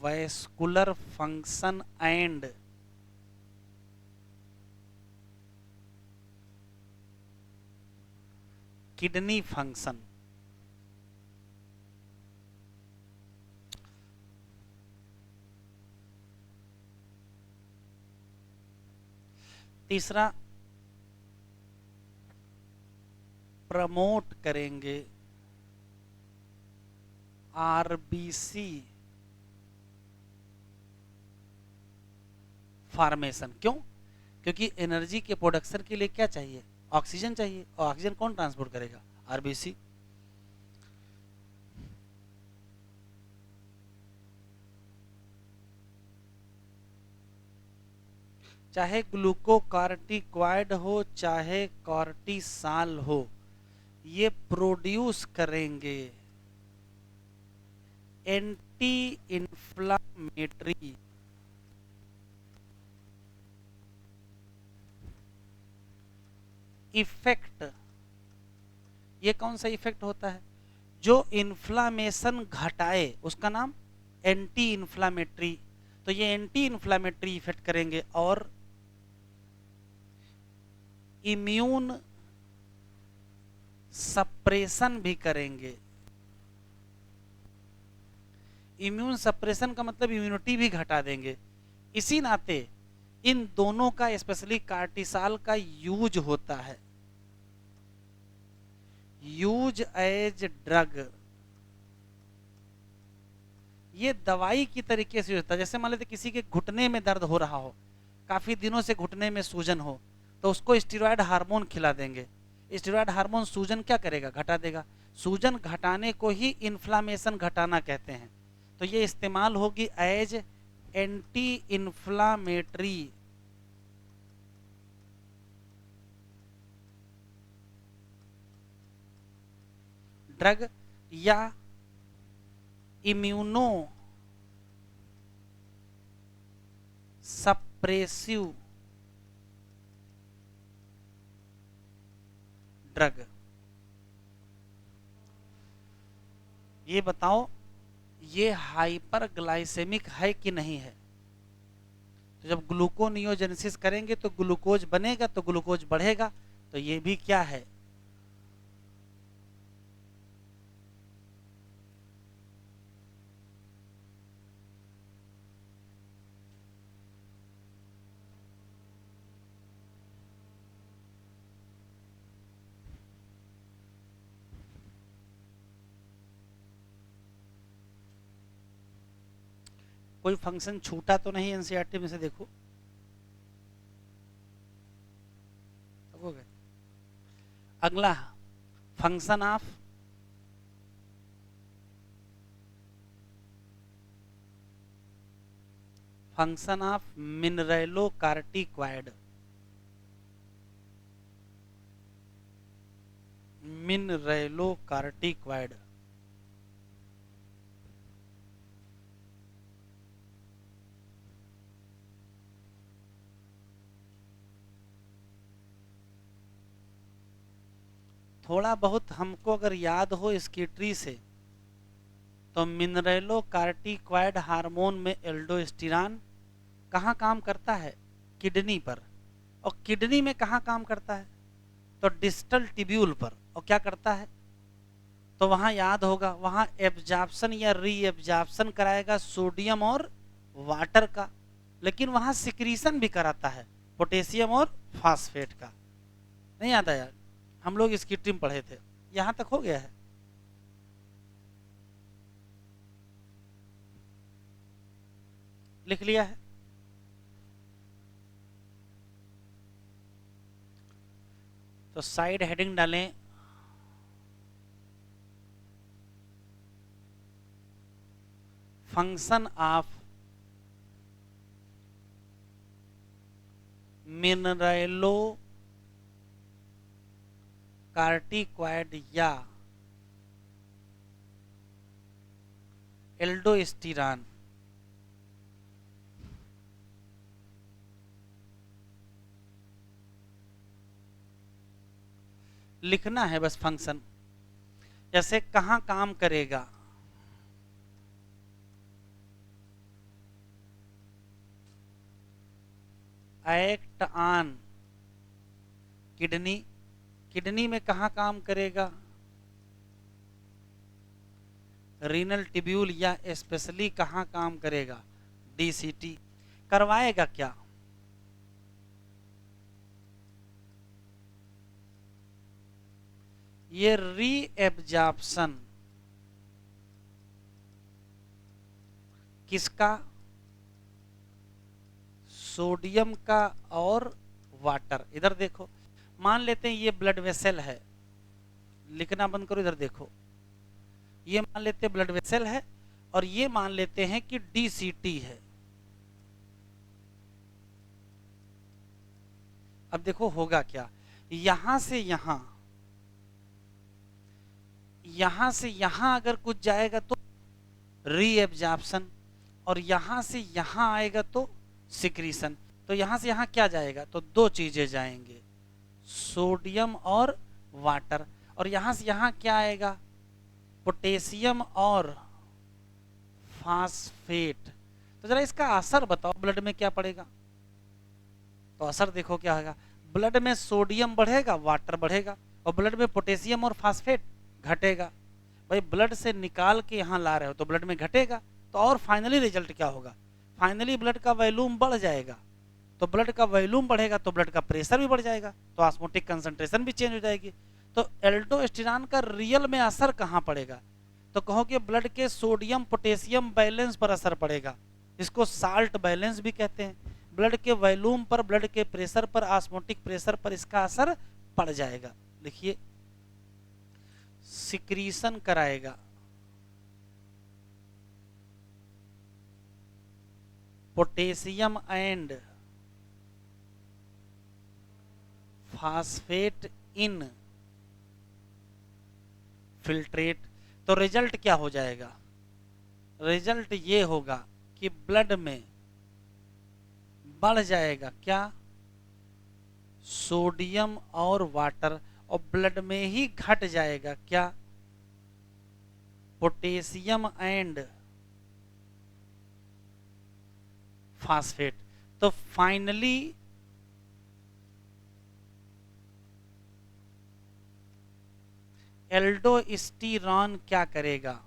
vascular function and kidney function. तीसरा, प्रमोट करेंगे आरबीसी फॉर्मेशन। क्यों, क्योंकि एनर्जी के प्रोडक्शन के लिए क्या चाहिए, ऑक्सीजन चाहिए, और ऑक्सीजन कौन ट्रांसपोर्ट करेगा, आरबीसी। चाहे ग्लूकोकार्टिक्वाइड हो चाहे कॉर्टिसाल हो, ये प्रोड्यूस करेंगे एंटी इंफ्लामेटरी इफेक्ट। ये कौन सा इफेक्ट होता है, जो इन्फ्लामेशन घटाए उसका नाम एंटी इंफ्लामेटरी। तो ये एंटी इंफ्लामेटरी इफेक्ट करेंगे और इम्यून सप्रेशन भी करेंगे। इम्यून सप्रेशन का मतलब इम्यूनिटी भी घटा देंगे। इसी नाते इन दोनों का, स्पेशली कार्टिसाल का यूज होता है, यूज एज ड्रग। ये दवाई की तरीके से होता है। जैसे मान लेते किसी के घुटने में दर्द हो रहा हो, काफी दिनों से घुटने में सूजन हो, तो उसको स्टेरॉयड हार्मोन खिला देंगे। स्टेरॉयड हार्मोन सूजन क्या करेगा, घटा देगा। सूजन घटाने को ही इन्फ्लामेशन घटाना कहते हैं। तो ये इस्तेमाल होगी एज एंटी इन्फ्लामेटरी ड्रग या इम्यूनो सप्रेसिव ड्रग। ये बताओ ये हाइपरग्लाइसेमिक है कि नहीं है। तो जब ग्लूकोनियोजेनेसिस करेंगे तो ग्लूकोज बनेगा, तो ग्लूकोज बढ़ेगा, तो ये भी क्या है, कोई फंक्शन छूटा तो नहीं एनसीईआरटी में से, देखो हो गए। अगला फंक्शन ऑफ मिनरेलोकार्टिक्वाइड। मिनरेलोकार्टिक्वाइड थोड़ा बहुत हमको अगर याद हो इसकी ट्री से, तो मिनरेलोकार्टिक्वाइड हार्मोन में एल्डोस्टेरॉन कहाँ काम करता है, किडनी पर। और किडनी में कहाँ काम करता है, तो डिस्टल टिब्यूल पर। और क्या करता है, तो वहां याद होगा, वहां एब्जॉर्प्शन या री एब्जॉर्प्शन कराएगा सोडियम और वाटर का, लेकिन वहां सिक्रीशन भी कराता है पोटेशियम और फास्फेट का। नहीं याद आया, हम लोग इसकी टीम पढ़े थे। यहां तक हो गया है। लिख लिया है। तो साइड हेडिंग डालें, फंक्शन ऑफ मिनरेलो कार्टिक्वाइड या एल्डोस्टेरॉन। लिखना है बस फंक्शन, जैसे कहां काम करेगा, एक्ट ऑन किडनी। किडनी में कहां काम करेगा, रीनल टिब्यूल, या स्पेशली कहां काम करेगा, डीसीटी। करवाएगा क्या, ये री एब्जॉर्प्शन किसका, सोडियम का और वाटर। इधर देखो, मान लेते हैं ये ब्लड वेसल है, लिखना बंद करो, इधर देखो, ये मान लेते हैं ब्लड वेसल है, और ये मान लेते हैं कि डीसीटी है। अब देखो होगा क्या, यहां से यहां, यहां से यहां अगर कुछ जाएगा तो री एब्जॉर्प्शन, और यहां से यहां आएगा तो सिक्रीशन। तो यहां से यहां क्या जाएगा, तो दो चीजें जाएंगे, सोडियम और वाटर। और यहां से यहां क्या आएगा, पोटेशियम और फास्फेट। तो जरा इसका असर बताओ, ब्लड में क्या पड़ेगा। तो असर देखो क्या होगा, ब्लड में सोडियम बढ़ेगा, वाटर बढ़ेगा, और ब्लड में पोटेशियम और फास्फेट घटेगा। भाई ब्लड से निकाल के यहां ला रहे हो तो ब्लड में घटेगा, तो और फाइनली रिजल्ट क्या होगा, फाइनली ब्लड का वॉल्यूम बढ़ जाएगा। तो ब्लड का वॉल्यूम बढ़ेगा तो ब्लड का प्रेशर भी बढ़ जाएगा, तो ऑस्मोटिक कंसंट्रेशन भी चेंज हो जाएगी। तो एल्डोस्टेरॉन का रियल में असर कहां पड़ेगा, तो कहो कि ब्लड के सोडियम पोटेशियम बैलेंस पर असर पड़ेगा। इसको साल्ट बैलेंस भी कहते हैं। ब्लड के वॉल्यूम पर, ब्लड के प्रेशर पर, ऑस्मोटिक प्रेशर पर इसका असर पड़ जाएगा। लिखिए, सिक्रीशन कराएगा, potassium and phosphate in filtrate. तो रिजल्ट क्या हो जाएगा, रिजल्ट ये होगा कि ब्लड में बढ़ जाएगा क्या, सोडियम और वाटर, और ब्लड में ही घट जाएगा क्या, पोटेशियम एंड फास्फेट। तो फाइनली एल्डोस्टेरॉन क्या करेगा,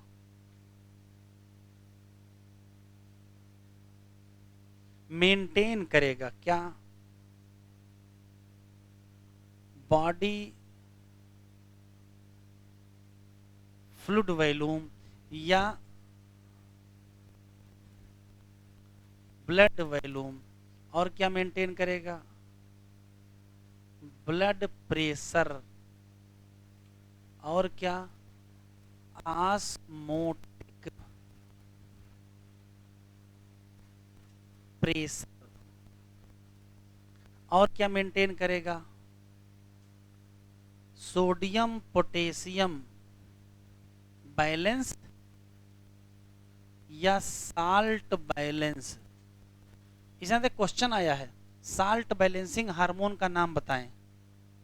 मेंटेन करेगा क्या, बॉडी फ्लूइड वॉल्यूम या ब्लड वॉल्यूम, और क्या मेंटेन करेगा, ब्लड प्रेशर, और क्या, ऑस्मोटिक प्रेशर, और क्या मेंटेन करेगा, सोडियम पोटेशियम बैलेंस या साल्ट बैलेंस। इसमें क्वेश्चन आया है साल्ट बैलेंसिंग हार्मोन का नाम बताएं,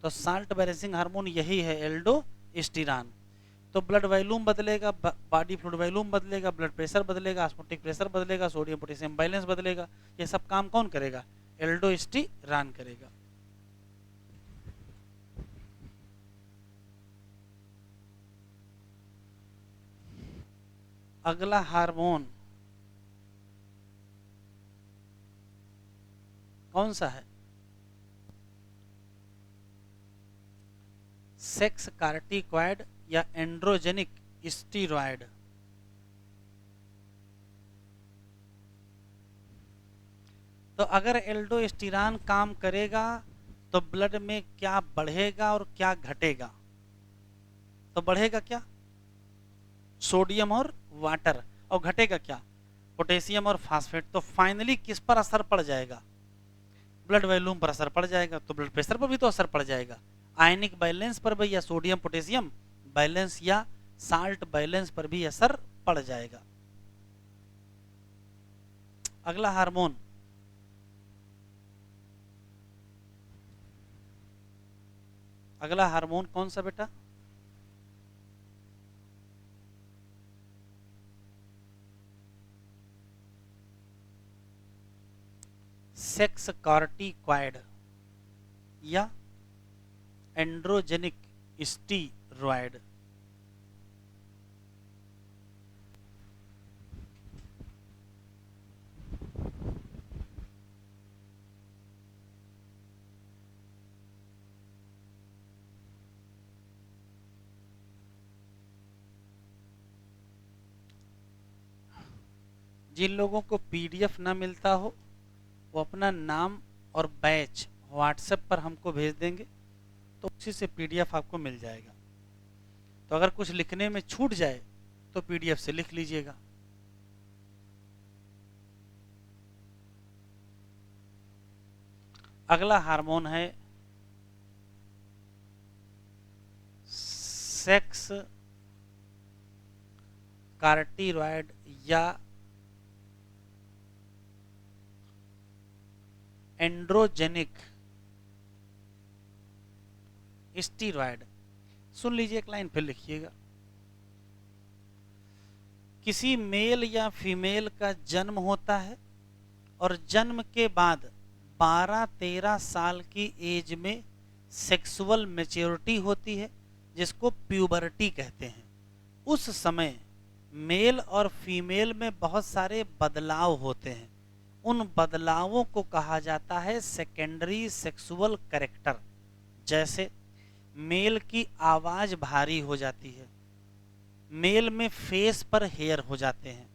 तो साल्ट बैलेंसिंग हार्मोन यही है एल्डोस्टेरॉन। तो ब्लड वॉल्यूम बदलेगा, बॉडी फ्लूइड वॉल्यूम बदलेगा, ब्लड प्रेशर बदलेगा, ऑस्मोटिक प्रेशर बदलेगा, सोडियम पोटेशियम बैलेंस बदलेगा। ये सब काम कौन करेगा, एल्डोस्टेरॉन करेगा। अगला हार्मोन कौन सा है, सेक्स कार्टिकॉइड या एंड्रोजेनिक स्टीरॉयड। तो अगर एल्डोस्टेरॉन काम करेगा तो ब्लड में क्या बढ़ेगा और क्या घटेगा, तो बढ़ेगा क्या, सोडियम और वाटर, और घटेगा क्या, पोटेशियम और फास्फेट। तो फाइनली किस पर असर पड़ जाएगा, ब्लड वॉल्यूम पर असर पड़ जाएगा, तो ब्लड प्रेशर पर भी तो असर पड़ जाएगा, आयनिक बैलेंस पर भी, या सोडियम पोटेशियम बैलेंस या साल्ट बैलेंस पर भी असर पड़ जाएगा। अगला हार्मोन कौन सा बेटा, सेक्स कार्टिकॉइड या एंड्रोजेनिक स्टीरॉयड। जिन लोगों को पीडीएफ ना मिलता हो वो अपना नाम और बैच व्हाट्सएप पर हमको भेज देंगे, तो उसी से पीडीएफ आपको मिल जाएगा। तो अगर कुछ लिखने में छूट जाए तो पीडीएफ से लिख लीजिएगा। अगला हार्मोन है सेक्स कार्टिकॉइड या एंड्रोजेनिक स्टीरॉयड। सुन लीजिए, एक लाइन फिर लिखिएगा। किसी मेल या फीमेल का जन्म होता है और जन्म के बाद 12-13 साल की एज में सेक्सुअल मैच्योरिटी होती है, जिसको प्यूबर्टी कहते हैं। उस समय मेल और फीमेल में बहुत सारे बदलाव होते हैं। उन बदलावों को कहा जाता है सेकेंडरी सेक्सुअल कैरेक्टर। जैसे मेल की आवाज भारी हो जाती है, मेल में फेस पर हेयर हो जाते हैं,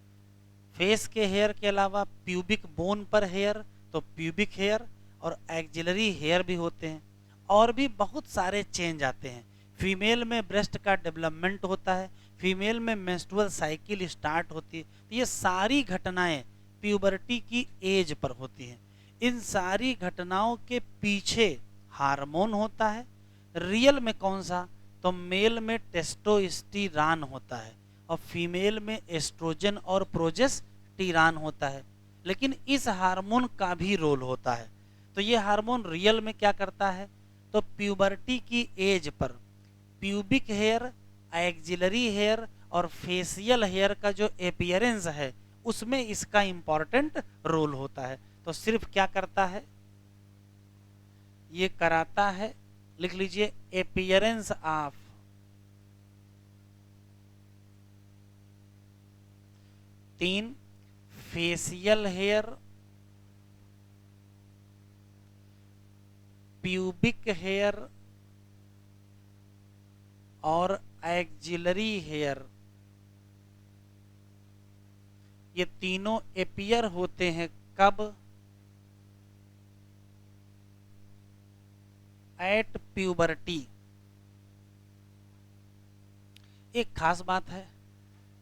फेस के हेयर के अलावा प्यूबिक बोन पर हेयर, तो प्यूबिक हेयर और एक्जिलरी हेयर भी होते हैं, और भी बहुत सारे चेंज आते हैं। फीमेल में ब्रेस्ट का डेवलपमेंट होता है, फीमेल में मेंस्ट्रुअल साइकिल स्टार्ट होती है। तो ये सारी घटनाएं प्यूबर्टी की एज पर होती हैं। इन सारी घटनाओं के पीछे हार्मोन होता है। रियल में कौन सा, तो मेल में टेस्टोस्टेरॉन होता है और फीमेल में एस्ट्रोजन और प्रोजेस्टेरॉन होता है। लेकिन इस हार्मोन का भी रोल होता है। तो ये हार्मोन रियल में क्या करता है, तो प्यूबर्टी की एज पर प्यूबिक हेयर, एक्जिलरी हेयर और फेशियल हेयर का जो एपियरेंस है उसमें इसका इंपॉर्टेंट रोल होता है। तो सिर्फ क्या करता है, ये कराता है, लिख लीजिए, एपियरेंस ऑफ तीन, फेशियल हेयर, प्यूबिक हेयर और एक्जिलरी हेयर, ये तीनों एपियर होते हैं कब, एट प्यूबर्टी। एक खास बात है,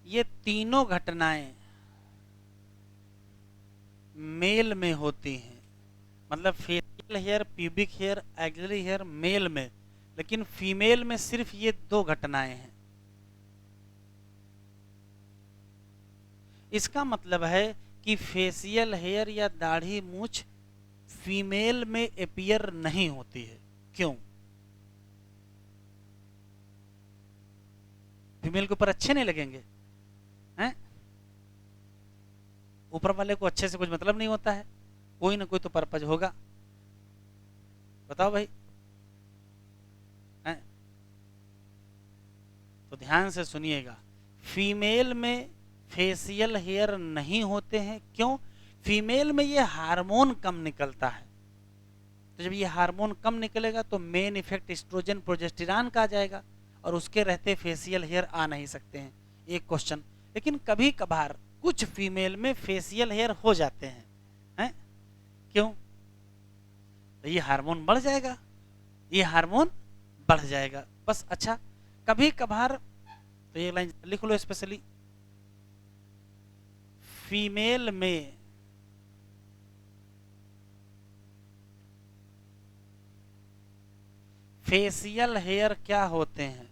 ये तीनों घटनाएं मेल में होती हैं, मतलब facial hair, pubic hair, axillary hair male में, लेकिन फीमेल में सिर्फ ये दो घटनाएं हैं। इसका मतलब है कि फेशियल हेयर या दाढ़ी मूछ फीमेल में एपियर नहीं होती है। क्यों? फीमेल के ऊपर अच्छे नहीं लगेंगे हैं? ऊपर वाले को अच्छे से कुछ मतलब नहीं होता है, कोई ना कोई तो पर्पज होगा, बताओ भाई हैं? तो ध्यान से सुनिएगा, फीमेल में फेशियल हेयर नहीं होते हैं। क्यों? फीमेल में ये हार्मोन कम निकलता है, तो जब ये हार्मोन कम निकलेगा तो मेन इफेक्ट एस्ट्रोजन प्रोजेस्टेरॉन का आ जाएगा, और उसके रहते फेशियल हेयर आ नहीं सकते हैं। एक क्वेश्चन, लेकिन कभी कभार कुछ फीमेल में फेशियल हेयर हो जाते हैं? क्यों? तो ये हार्मोन बढ़ जाएगा, ये हार्मोन बढ़ जाएगा बस। अच्छा, कभी कभार, तो ये लाइन लिख लो स्पेशली, फीमेल में फेशियल हेयर क्या होते हैं,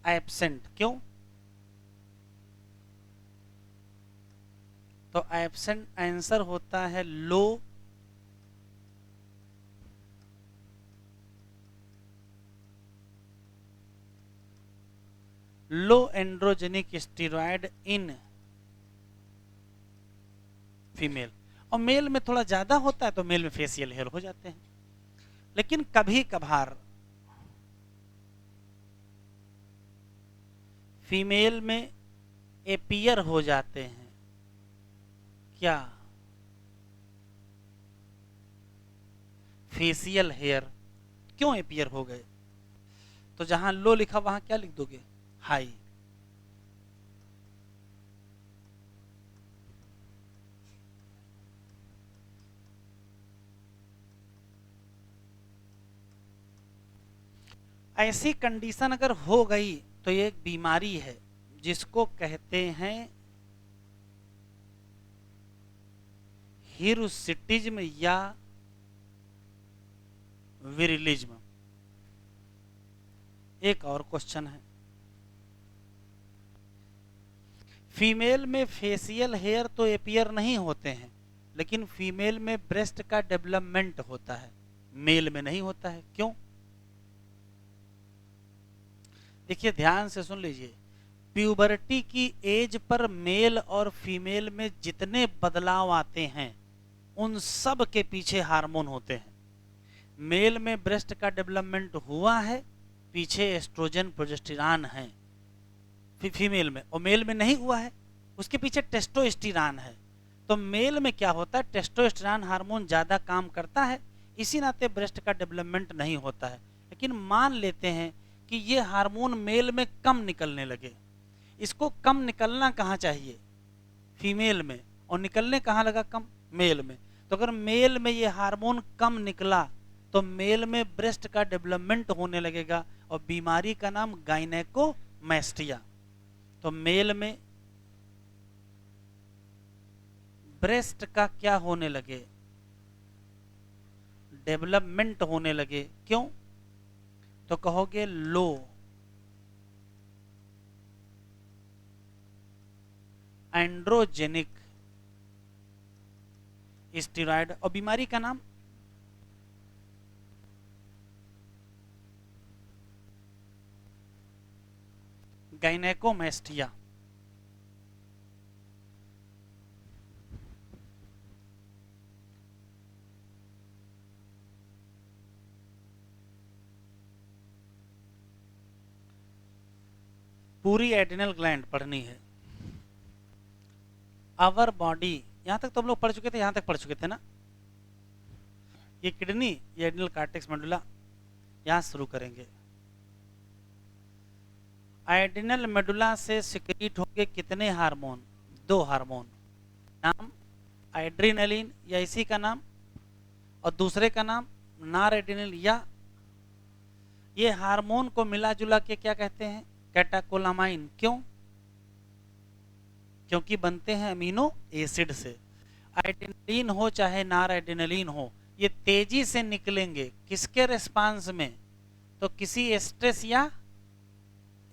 एब्सेंट। क्यों? तो एब्सेंट आंसर होता है लो एंड्रोजेनिक स्टेरॉयड इन फीमेल। और मेल में थोड़ा ज्यादा होता है, तो मेल में फेशियल हेयर हो जाते हैं। लेकिन कभी कभार फीमेल में एपियर हो जाते हैं। क्या? Facial hair. क्यों एपियर हो गए? तो जहां लो लिखा वहां क्या लिख दोगे, हाई। ऐसी कंडीशन अगर हो गई तो ये एक बीमारी है जिसको कहते हैं हिरुसिटिज्म या विरिलिज्म। एक और क्वेश्चन है, फीमेल में फेशियल हेयर तो एपियर नहीं होते हैं, लेकिन फीमेल में ब्रेस्ट का डेवलपमेंट होता है, मेल में नहीं होता है। क्यों? देखिए ध्यान से सुन लीजिए, प्यूबर्टी की एज पर मेल और फीमेल में जितने बदलाव आते हैं उन सब के पीछे हार्मोन होते हैं। मेल में ब्रेस्ट का डेवलपमेंट हुआ है, पीछे एस्ट्रोजन प्रोजेस्टेरॉन है फीमेल में, और मेल में नहीं हुआ है, उसके पीछे टेस्टोस्टेरॉन है। तो मेल में क्या होता है, टेस्टोस्टेरॉन हार्मोन ज्यादा काम करता है, इसी नाते ब्रेस्ट का डेवलपमेंट नहीं होता है। लेकिन मान लेते हैं कि ये हार्मोन मेल में कम निकलने लगे, इसको कम निकलना कहाँ चाहिए, फीमेल में, और निकलने कहाँ लगा, कम, मेल में। तो अगर मेल में ये हार्मोन कम निकला तो मेल में ब्रेस्ट का डेवलपमेंट होने लगेगा, और बीमारी का नाम गायनेकोमैस्टिया। तो मेल में ब्रेस्ट का क्या होने लगे, डेवलपमेंट होने लगे। क्यों? तो कहोगे लो एंड्रोजेनिक स्टेरॉयड, और बीमारी का नाम गायनेकोमैस्टिया। पूरी एड्रिनल ग्लैंड पढ़नी है। आवर बॉडी, यहां तक तो हम लोग पढ़ चुके थे, यहां तक पढ़ चुके थे ना। ये किडनी, ये एड्रिनल कार्टेक्स मेडुला, यहां शुरू करेंगे। एड्रिनल मेडुला से सिक्रीट होंगे कितने हार्मोन? 2 हार्मोन, नाम एड्रिनलिन या इसी का नाम, और दूसरे का नाम नार एड्रिनल, या ये हार्मोन को मिला जुला के क्या कहते हैं? कैटाकोलामाइन। क्यों? क्योंकि बनते हैं अमीनो एसिड से। एड्रिनलिन हो चाहे नार एड्रिनलिन हो, ये तेजी से निकलेंगे किसके रिस्पांस में? तो किसी स्ट्रेस या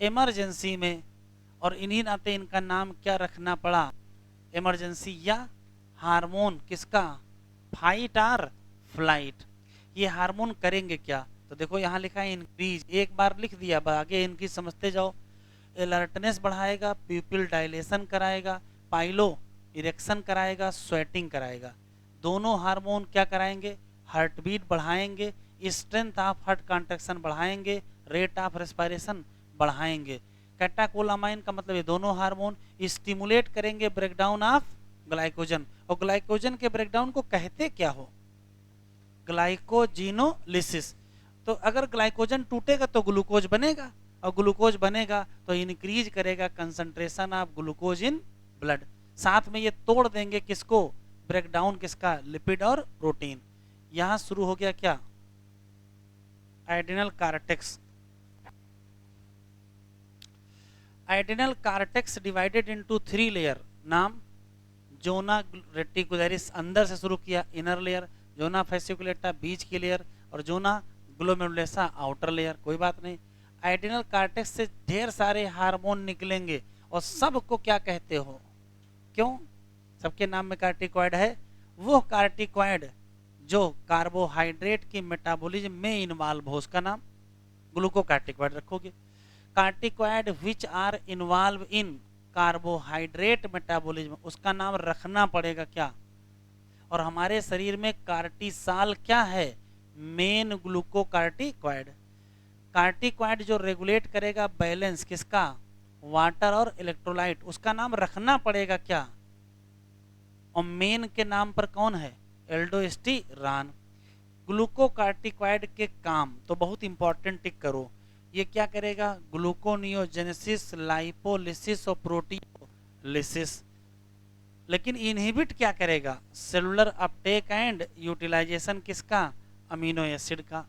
इमरजेंसी में। और इन्हीं नाते इनका नाम क्या रखना पड़ा? इमरजेंसी या हार्मोन किसका? फाइट और फ्लाइट। ये हार्मोन करेंगे क्या? तो देखो यहाँ लिखा है इंक्रीज, एक बार लिख दिया, आगे इनकी समझते जाओ। अलर्टनेस बढ़ाएगा, प्यूपिल डायलेशन कराएगा, पाइलो इरेक्शन कराएगा, स्वेटिंग कराएगा। दोनों हार्मोन क्या कराएंगे? हार्ट बीट बढ़ाएंगे, स्ट्रेंथ ऑफ हार्ट कॉन्ट्रैक्शन बढ़ाएंगे, रेट ऑफ रेस्पिरेशन बढ़ाएंगे। कैटाकोलामाइन का मतलब ये दोनों हार्मोन स्टिमुलेट करेंगे ब्रेकडाउन ऑफ ग्लाइकोजन। और ग्लाइकोजन के ब्रेकडाउन को कहते क्या हो? ग्लाइकोजिनोलिसिस। तो अगर ग्लाइकोजन टूटेगा तो ग्लूकोज बनेगा, और ग्लूकोज बनेगा तो इंक्रीज करेगा concentration of glucose in blood. साथ में ये तोड़ देंगे किसको? ब्रेकडाउन किसका? लिपिड और प्रोटीन। यहां शुरू हो गया क्या? Adrenal cortex. Adrenal cortex divided into 3 layer, नाम जोना रेटिकुलरिस, अंदर से शुरू किया, इनर लेयर, जोना फैसिकुलेटा बीच की लेयर, और जोना ग्लोमेरुलसा आउटर लेयर। कोई बात नहीं। एड्रिनल कार्टेक्स से ढेर सारे हार्मोन निकलेंगे, और सबको क्या कहते हो? क्यों? सबके नाम में कार्टिकॉइड है। वो कार्टिकॉइड जो कार्बोहाइड्रेट की मेटाबॉलिज्म में इन्वॉल्व हो, उसका नाम ग्लूकोकार्टिकॉइड रखोगे। Corticoid which are involve in carbohydrate metabolism, उसका नाम रखना पड़ेगा क्या? और हमारे शरीर में कार्टिसाल क्या है? Main glucocorticoid. कार्टिकॉइड जो रेगुलेट करेगा बैलेंस किसका? वाटर और इलेक्ट्रोलाइट, उसका नाम रखना पड़ेगा क्या? और मेन के नाम पर कौन है? एल्डोस्टेरॉन। ग्लूकोकार्टिकॉइड के काम तो बहुत इंपॉर्टेंट, टिक करो। ये क्या करेगा? ग्लूकोनियोजेनेसिस, लाइपोलिसिस और प्रोटीओलिसिस। लेकिन इनहिबिट क्या करेगा? सेलुलर अपटेक एंड यूटिलाइजेशन किसका? अमीनो एसिड का।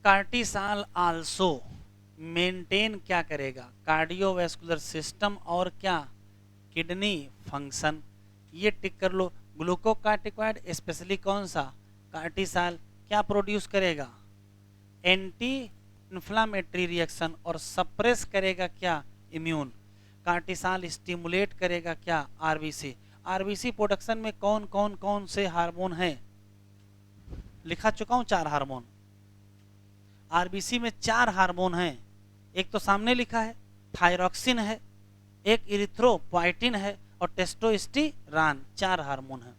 कार्टिसाल आल्सो मेंटेन क्या करेगा? कार्डियोवैस्कुलर सिस्टम और क्या? Kidney function. ये टिक कर लो। ग्लूकोकार्टिकॉइड स्पेशली कौन सा? कार्टिसाल क्या प्रोड्यूस करेगा? एंटी इन्फ्लामेटरी रिएक्शन, और सप्रेस करेगा क्या? इम्यून। कार्टिसाल स्टिमुलेट करेगा क्या? आरबीसी। आरबीसी प्रोडक्शन में कौन कौन कौन से हार्मोन हैं? लिखा चुका हूं 4 हार्मोन। आरबीसी में 4 हार्मोन हैं। एक तो सामने लिखा है, थायरॉक्सिन है, एक इरिथ्रोपोइटिन है, और टेस्टोस्टेरॉन। 4 हार्मोन है।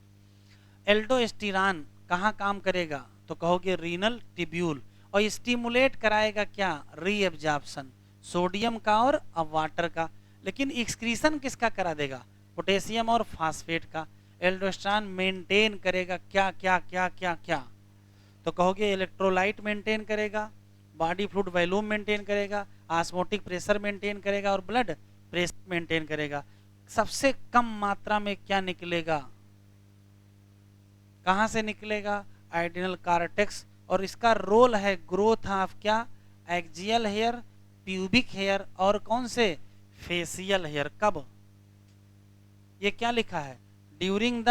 एल्डोस्टेरॉन कहाँ काम करेगा? तो कहोगे रीनल ट्यूब्यूल। और स्टिमुलेट कराएगा क्या? रीएब्जॉर्प्शन, सोडियम का और अब वाटर का। लेकिन एक्सक्रीशन किसका करा देगा? पोटेशियम और फास्फेट का। एल्डोस्टेरॉन मेंटेन करेगा क्या क्या क्या क्या क्या? तो कहोगे इलेक्ट्रोलाइट मेंटेन करेगा, बॉडी फ्लूइड वॉल्यूम मेंटेन करेगा, ऑस्मोटिक प्रेशर मेंटेन करेगा, और ब्लड प्रेशर मेंटेन करेगा। सबसे कम मात्रा में क्या निकलेगा? कहां से निकलेगा? Adrenal cortex. और इसका रोल है ग्रोथ ऑफ क्या? एक्जियल हेयर, प्यूबिक हेयर, और कौन से? Facial hair. कब? ये क्या लिखा है? During the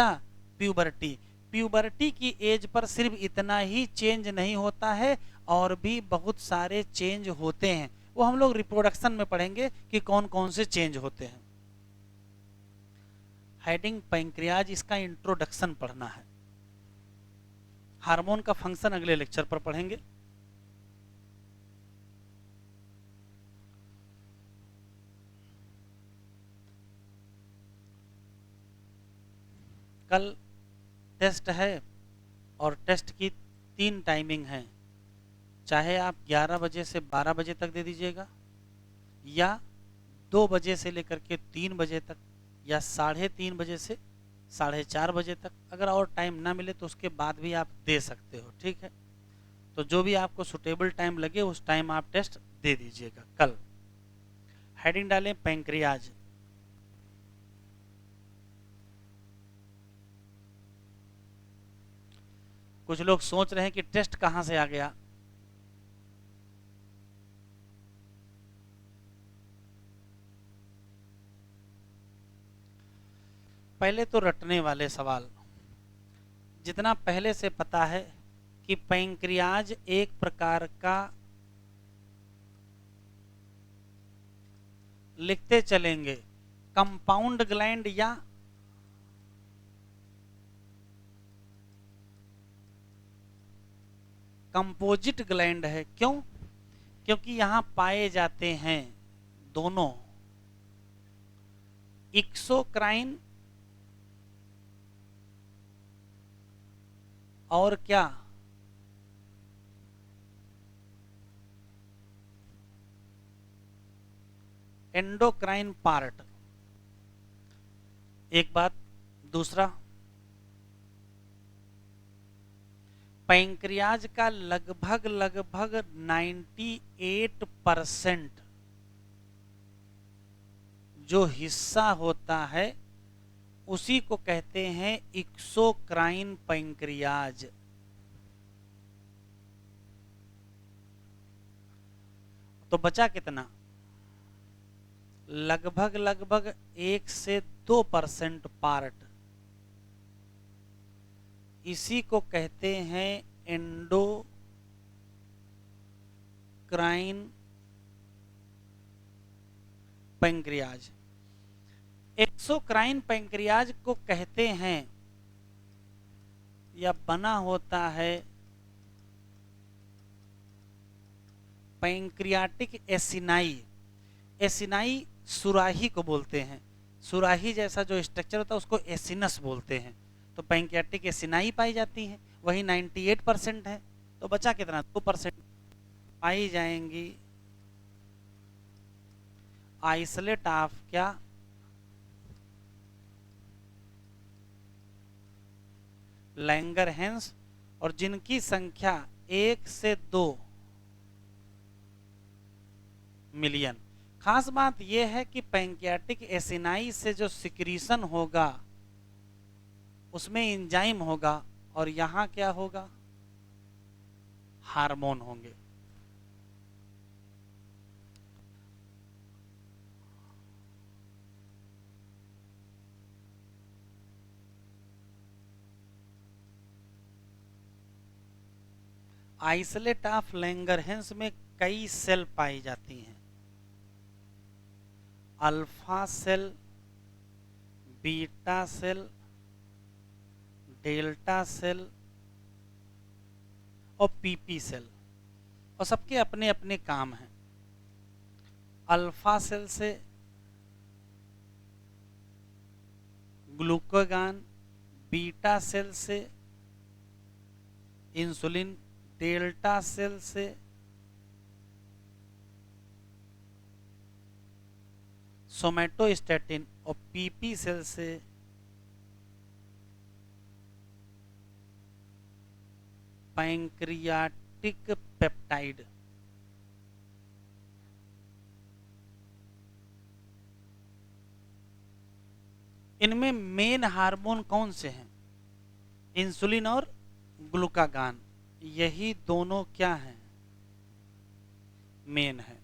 puberty. प्यूबर्टी की एज पर सिर्फ इतना ही चेंज नहीं होता है, और भी बहुत सारे चेंज होते हैं। वो हम लोग रिप्रोडक्शन में पढ़ेंगे कि कौन कौन से चेंज होते हैं। हेडिंग पैंक्रियाज, इसका इंट्रोडक्शन पढ़ना है। हार्मोन का फंक्शन अगले लेक्चर पर पढ़ेंगे। कल टेस्ट है, और टेस्ट की 3 टाइमिंग है। चाहे आप 11 बजे से 12 बजे तक दे दीजिएगा, या 2 बजे से लेकर के 3 बजे तक, या 3:30 बजे से 4:30 बजे तक। अगर और टाइम ना मिले तो उसके बाद भी आप दे सकते हो, ठीक है। तो जो भी आपको सुटेबल टाइम लगे उस टाइम आप टेस्ट दे दीजिएगा कल। हेडिंग डालें पैंक्रियाज। कुछ लोग सोच रहे हैं कि टेस्ट कहां से आ गया। पहले तो रटने वाले सवाल, जितना पहले से पता है कि पैंक्रियाज एक प्रकार का, लिखते चलेंगे, कंपाउंड ग्लैंड या कंपोजिट ग्लैंड है। क्यों? क्योंकि यहां पाए जाते हैं दोनों एक्सोक्राइन और क्या, एंडोक्राइन पार्ट। एक बात। दूसरा, पैंक्रियाज का लगभग 98% जो हिस्सा होता है उसी को कहते हैं एक्सोक्राइन पैंक्रियाज। तो बचा कितना? लगभग 1 से 2% पार्ट, इसी को कहते हैं एंडोक्राइन पैंक्रियाज। एक्सोक्राइन पैंक्रियाज को कहते हैं या बना होता है पैंक्रियाटिक एसिनाई। एसिनाई सुराही को बोलते हैं, सुराही जैसा जो स्ट्रक्चर होता है उसको एसिनस बोलते हैं। तो पैंक्रियाटिक एसिनाई पाई जाती है, वही 98% है। तो बचा कितना? 2% पाई जाएंगी आइसोलेट ऑफ क्या, लैंगरहैंस, और जिनकी संख्या 1 से 2 मिलियन। खास बात यह है कि पैंक्रियाटिक एसिनाई से जो सिक्रीशन होगा उसमें एंजाइम होगा, और यहां क्या होगा? हार्मोन होंगे। आइसोलेट ऑफ लैंगरहैंस में कई सेल पाई जाती हैं, alpha cell, beta cell, delta cell और पीपी सेल, और सबके अपने अपने काम हैं। अल्फा सेल से ग्लूकागॉन, बीटा सेल से इंसुलिन, डेल्टा सेल से सोमेटोस्टैटिन और पीपी सेल से पैंक्रियाटिक पेप्टाइड। इनमें मेन हार्मोन कौन से हैं? इंसुलिन और ग्लूकागॉन, यही दोनों क्या हैं? मेन है।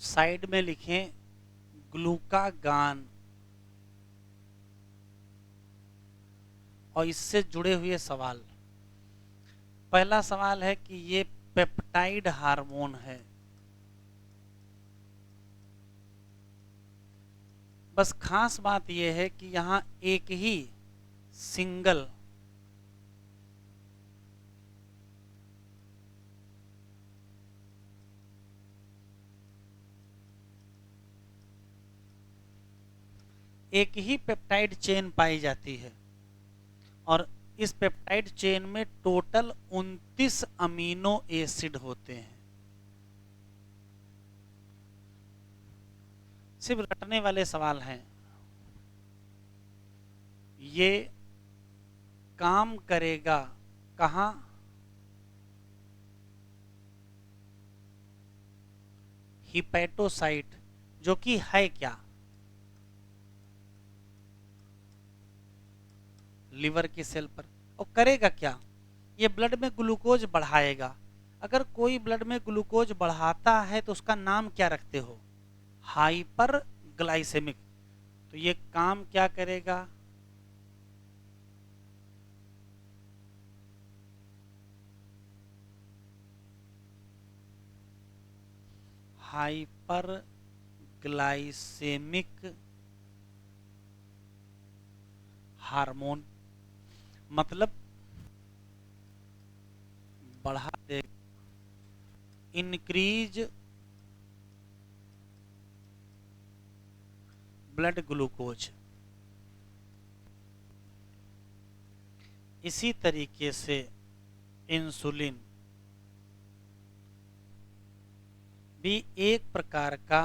साइड में लिखें ग्लूकागॉन, और इससे जुड़े हुए सवाल। पहला सवाल है कि ये पेप्टाइड हार्मोन है। बस खास बात यह है कि यहां एक ही सिंगल एक ही पेप्टाइड चेन पाई जाती है और इस पेप्टाइड चेन में टोटल 29 अमीनो एसिड होते हैं। सिर्फ रटने वाले सवाल हैं। ये काम करेगा कहां? हिपैटोसाइट, जो कि है क्या? लिवर की सेल पर। और करेगा क्या? ये ब्लड में ग्लूकोज बढ़ाएगा। अगर कोई ब्लड में ग्लूकोज बढ़ाता है तो उसका नाम क्या रखते हो? Hyperglycaemic. तो ये काम क्या करेगा? हाइपर ग्लाइसेमिक हार्मोन, मतलब बढ़ा दे, इंक्रीज ब्लड ग्लूकोज। इसी तरीके से इंसुलिन भी एक प्रकार का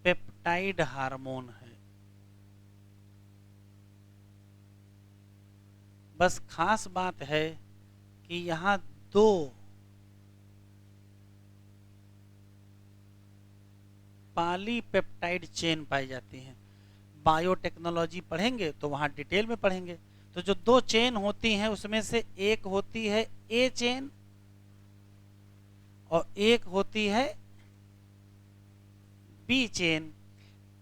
पेप्टाइड हार्मोन है। बस खास बात है कि यहां दो पॉलीपेप्टाइड चेन पाई जाती हैं। बायोटेक्नोलॉजी पढ़ेंगे तो वहां डिटेल में पढ़ेंगे। तो जो दो चेन होती हैं उसमें से एक होती है ए चेन और एक होती है बी चेन।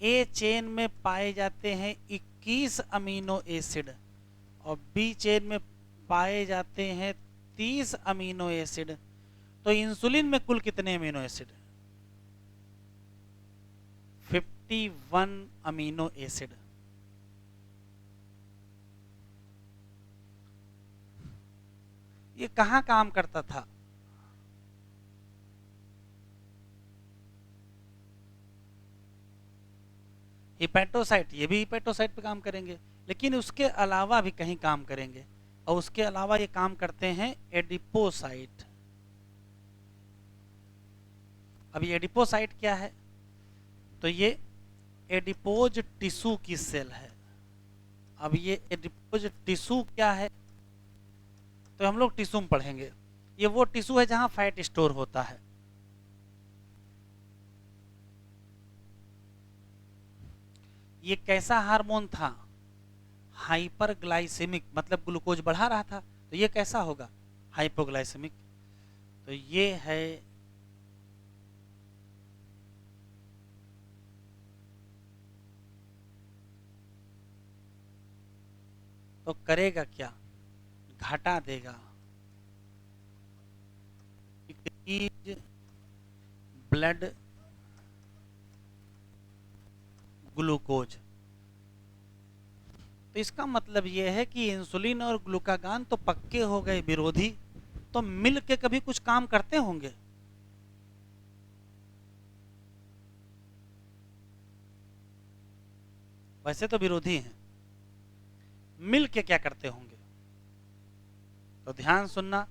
ए चेन में पाए जाते हैं 21 अमीनो एसिड और बी चेन में पाए जाते हैं 30 अमीनो एसिड। तो इंसुलिन में कुल कितने अमीनो एसिड? 51 amino acid. ये कहां काम करता था? हिपैटोसाइट। ये भी हिपैटोसाइट पे काम करेंगे, लेकिन उसके अलावा भी कहीं काम करेंगे। और उसके अलावा ये काम करते हैं एडिपोसाइट। अब ये एडिपोसाइट क्या है? तो ये एडिपोज टिश्यू की सेल है। अब ये एडिपोज टिश्यू क्या है? तो हम लोग टिश्यू में पढ़ेंगे। ये वो टिश्यू है जहां फैट स्टोर होता है। ये कैसा हार्मोन था? हाइपरग्लाइसेमिक, मतलब ग्लूकोज बढ़ा रहा था। तो ये कैसा होगा? हाइपोग्लाइसेमिक। तो ये है तो करेगा क्या? घटा देगा, इंक्रीज ब्लड ग्लूकोज। तो इसका मतलब यह है कि इंसुलिन और ग्लूकागान तो पक्के हो गए विरोधी, तो मिल के कभी कुछ काम करते होंगे? वैसे तो विरोधी हैं, मिल के क्या करते होंगे? तो ध्यान सुनना।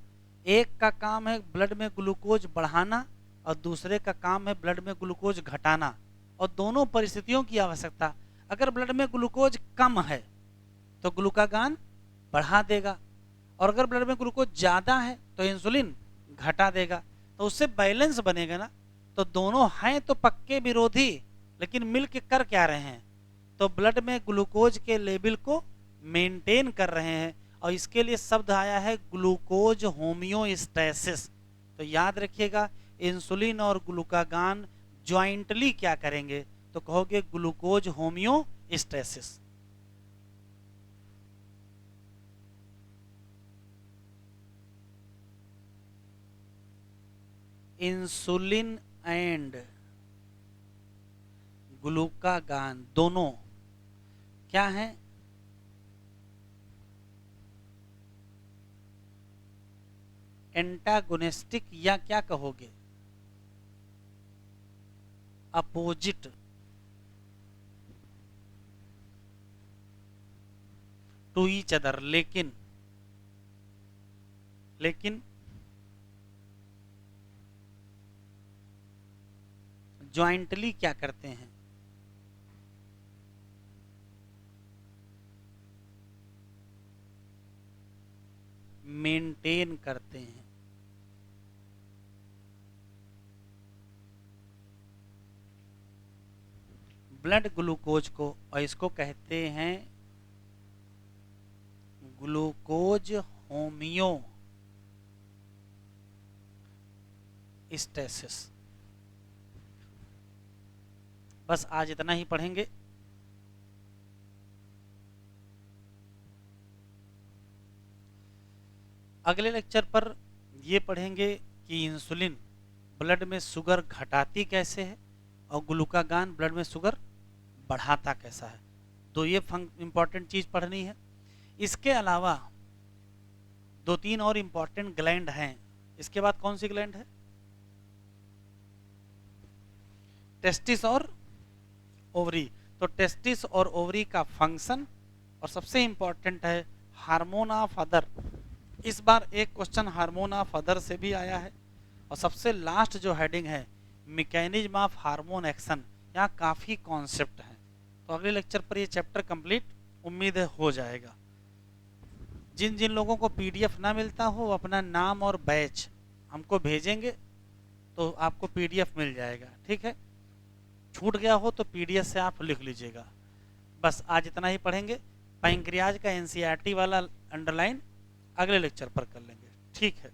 एक का काम है ब्लड में ग्लूकोज बढ़ाना और दूसरे का काम है ब्लड में ग्लूकोज घटाना। और दोनों परिस्थितियों की आवश्यकता। अगर ब्लड में ग्लूकोज कम है तो ग्लूकागान बढ़ा देगा, और अगर ब्लड में ग्लूकोज ज्यादा है तो इंसुलिन घटा देगा। तो उससे बैलेंस बनेगा ना। तो दोनों हैं तो पक्के विरोधी, लेकिन मिल के कर क्या रहे हैं? तो ब्लड में ग्लूकोज के लेवल को मेंटेन कर रहे हैं। और इसके लिए शब्द आया है ग्लूकोज होमियोस्टेसिस। तो याद रखिएगा, इंसुलिन और ग्लूकागान ज्वाइंटली क्या करेंगे? तो कहोगे ग्लूकोज होमियोस्टेसिस। इंसुलिन एंड ग्लूकागान दोनों क्या हैं? एंटागोनिस्टिक, या क्या कहोगे? अपोजिट टू ईच अदर, लेकिन ज्वाइंटली क्या करते हैं? मेंटेन करते हैं। ब्लड ग्लूकोज को, और इसको कहते हैं ग्लूकोज होमियो स्टेसिस। बस आज इतना ही पढ़ेंगे। अगले लेक्चर पर ये पढ़ेंगे कि इंसुलिन ब्लड में शुगर घटाती कैसे है और ग्लूकागान ब्लड में शुगर बढ़ाता कैसा है। तो ये इंपॉर्टेंट चीज पढ़नी है। इसके अलावा 2-3 और इंपॉर्टेंट ग्लैंड हैं। इसके बाद कौन सी ग्लैंड है? टेस्टिस और ओवरी। तो टेस्टिस और ओवरी का फंक्शन, और सबसे इंपॉर्टेंट है हार्मोन ऑफ अदर। इस बार एक क्वेश्चन हार्मोन ऑफ अदर से भी आया है। और सबसे लास्ट जो हेडिंग है मैकेनिज्म ऑफ हार्मोन एक्शन, यहाँ काफी कॉन्सेप्ट हैं। तो अगले लेक्चर पर ये चैप्टर कंप्लीट उम्मीद है हो जाएगा। जिन जिन लोगों को पीडीएफ ना मिलता हो वो अपना नाम और बैच हमको भेजेंगे तो आपको पीडीएफ मिल जाएगा। ठीक है, छूट गया हो तो पीडीएफ से आप लिख लीजिएगा। बस आज इतना ही पढ़ेंगे। पैंक्रियाज का एनसीईआरटी वाला अंडरलाइन अगले लेक्चर पर कर लेंगे। ठीक है।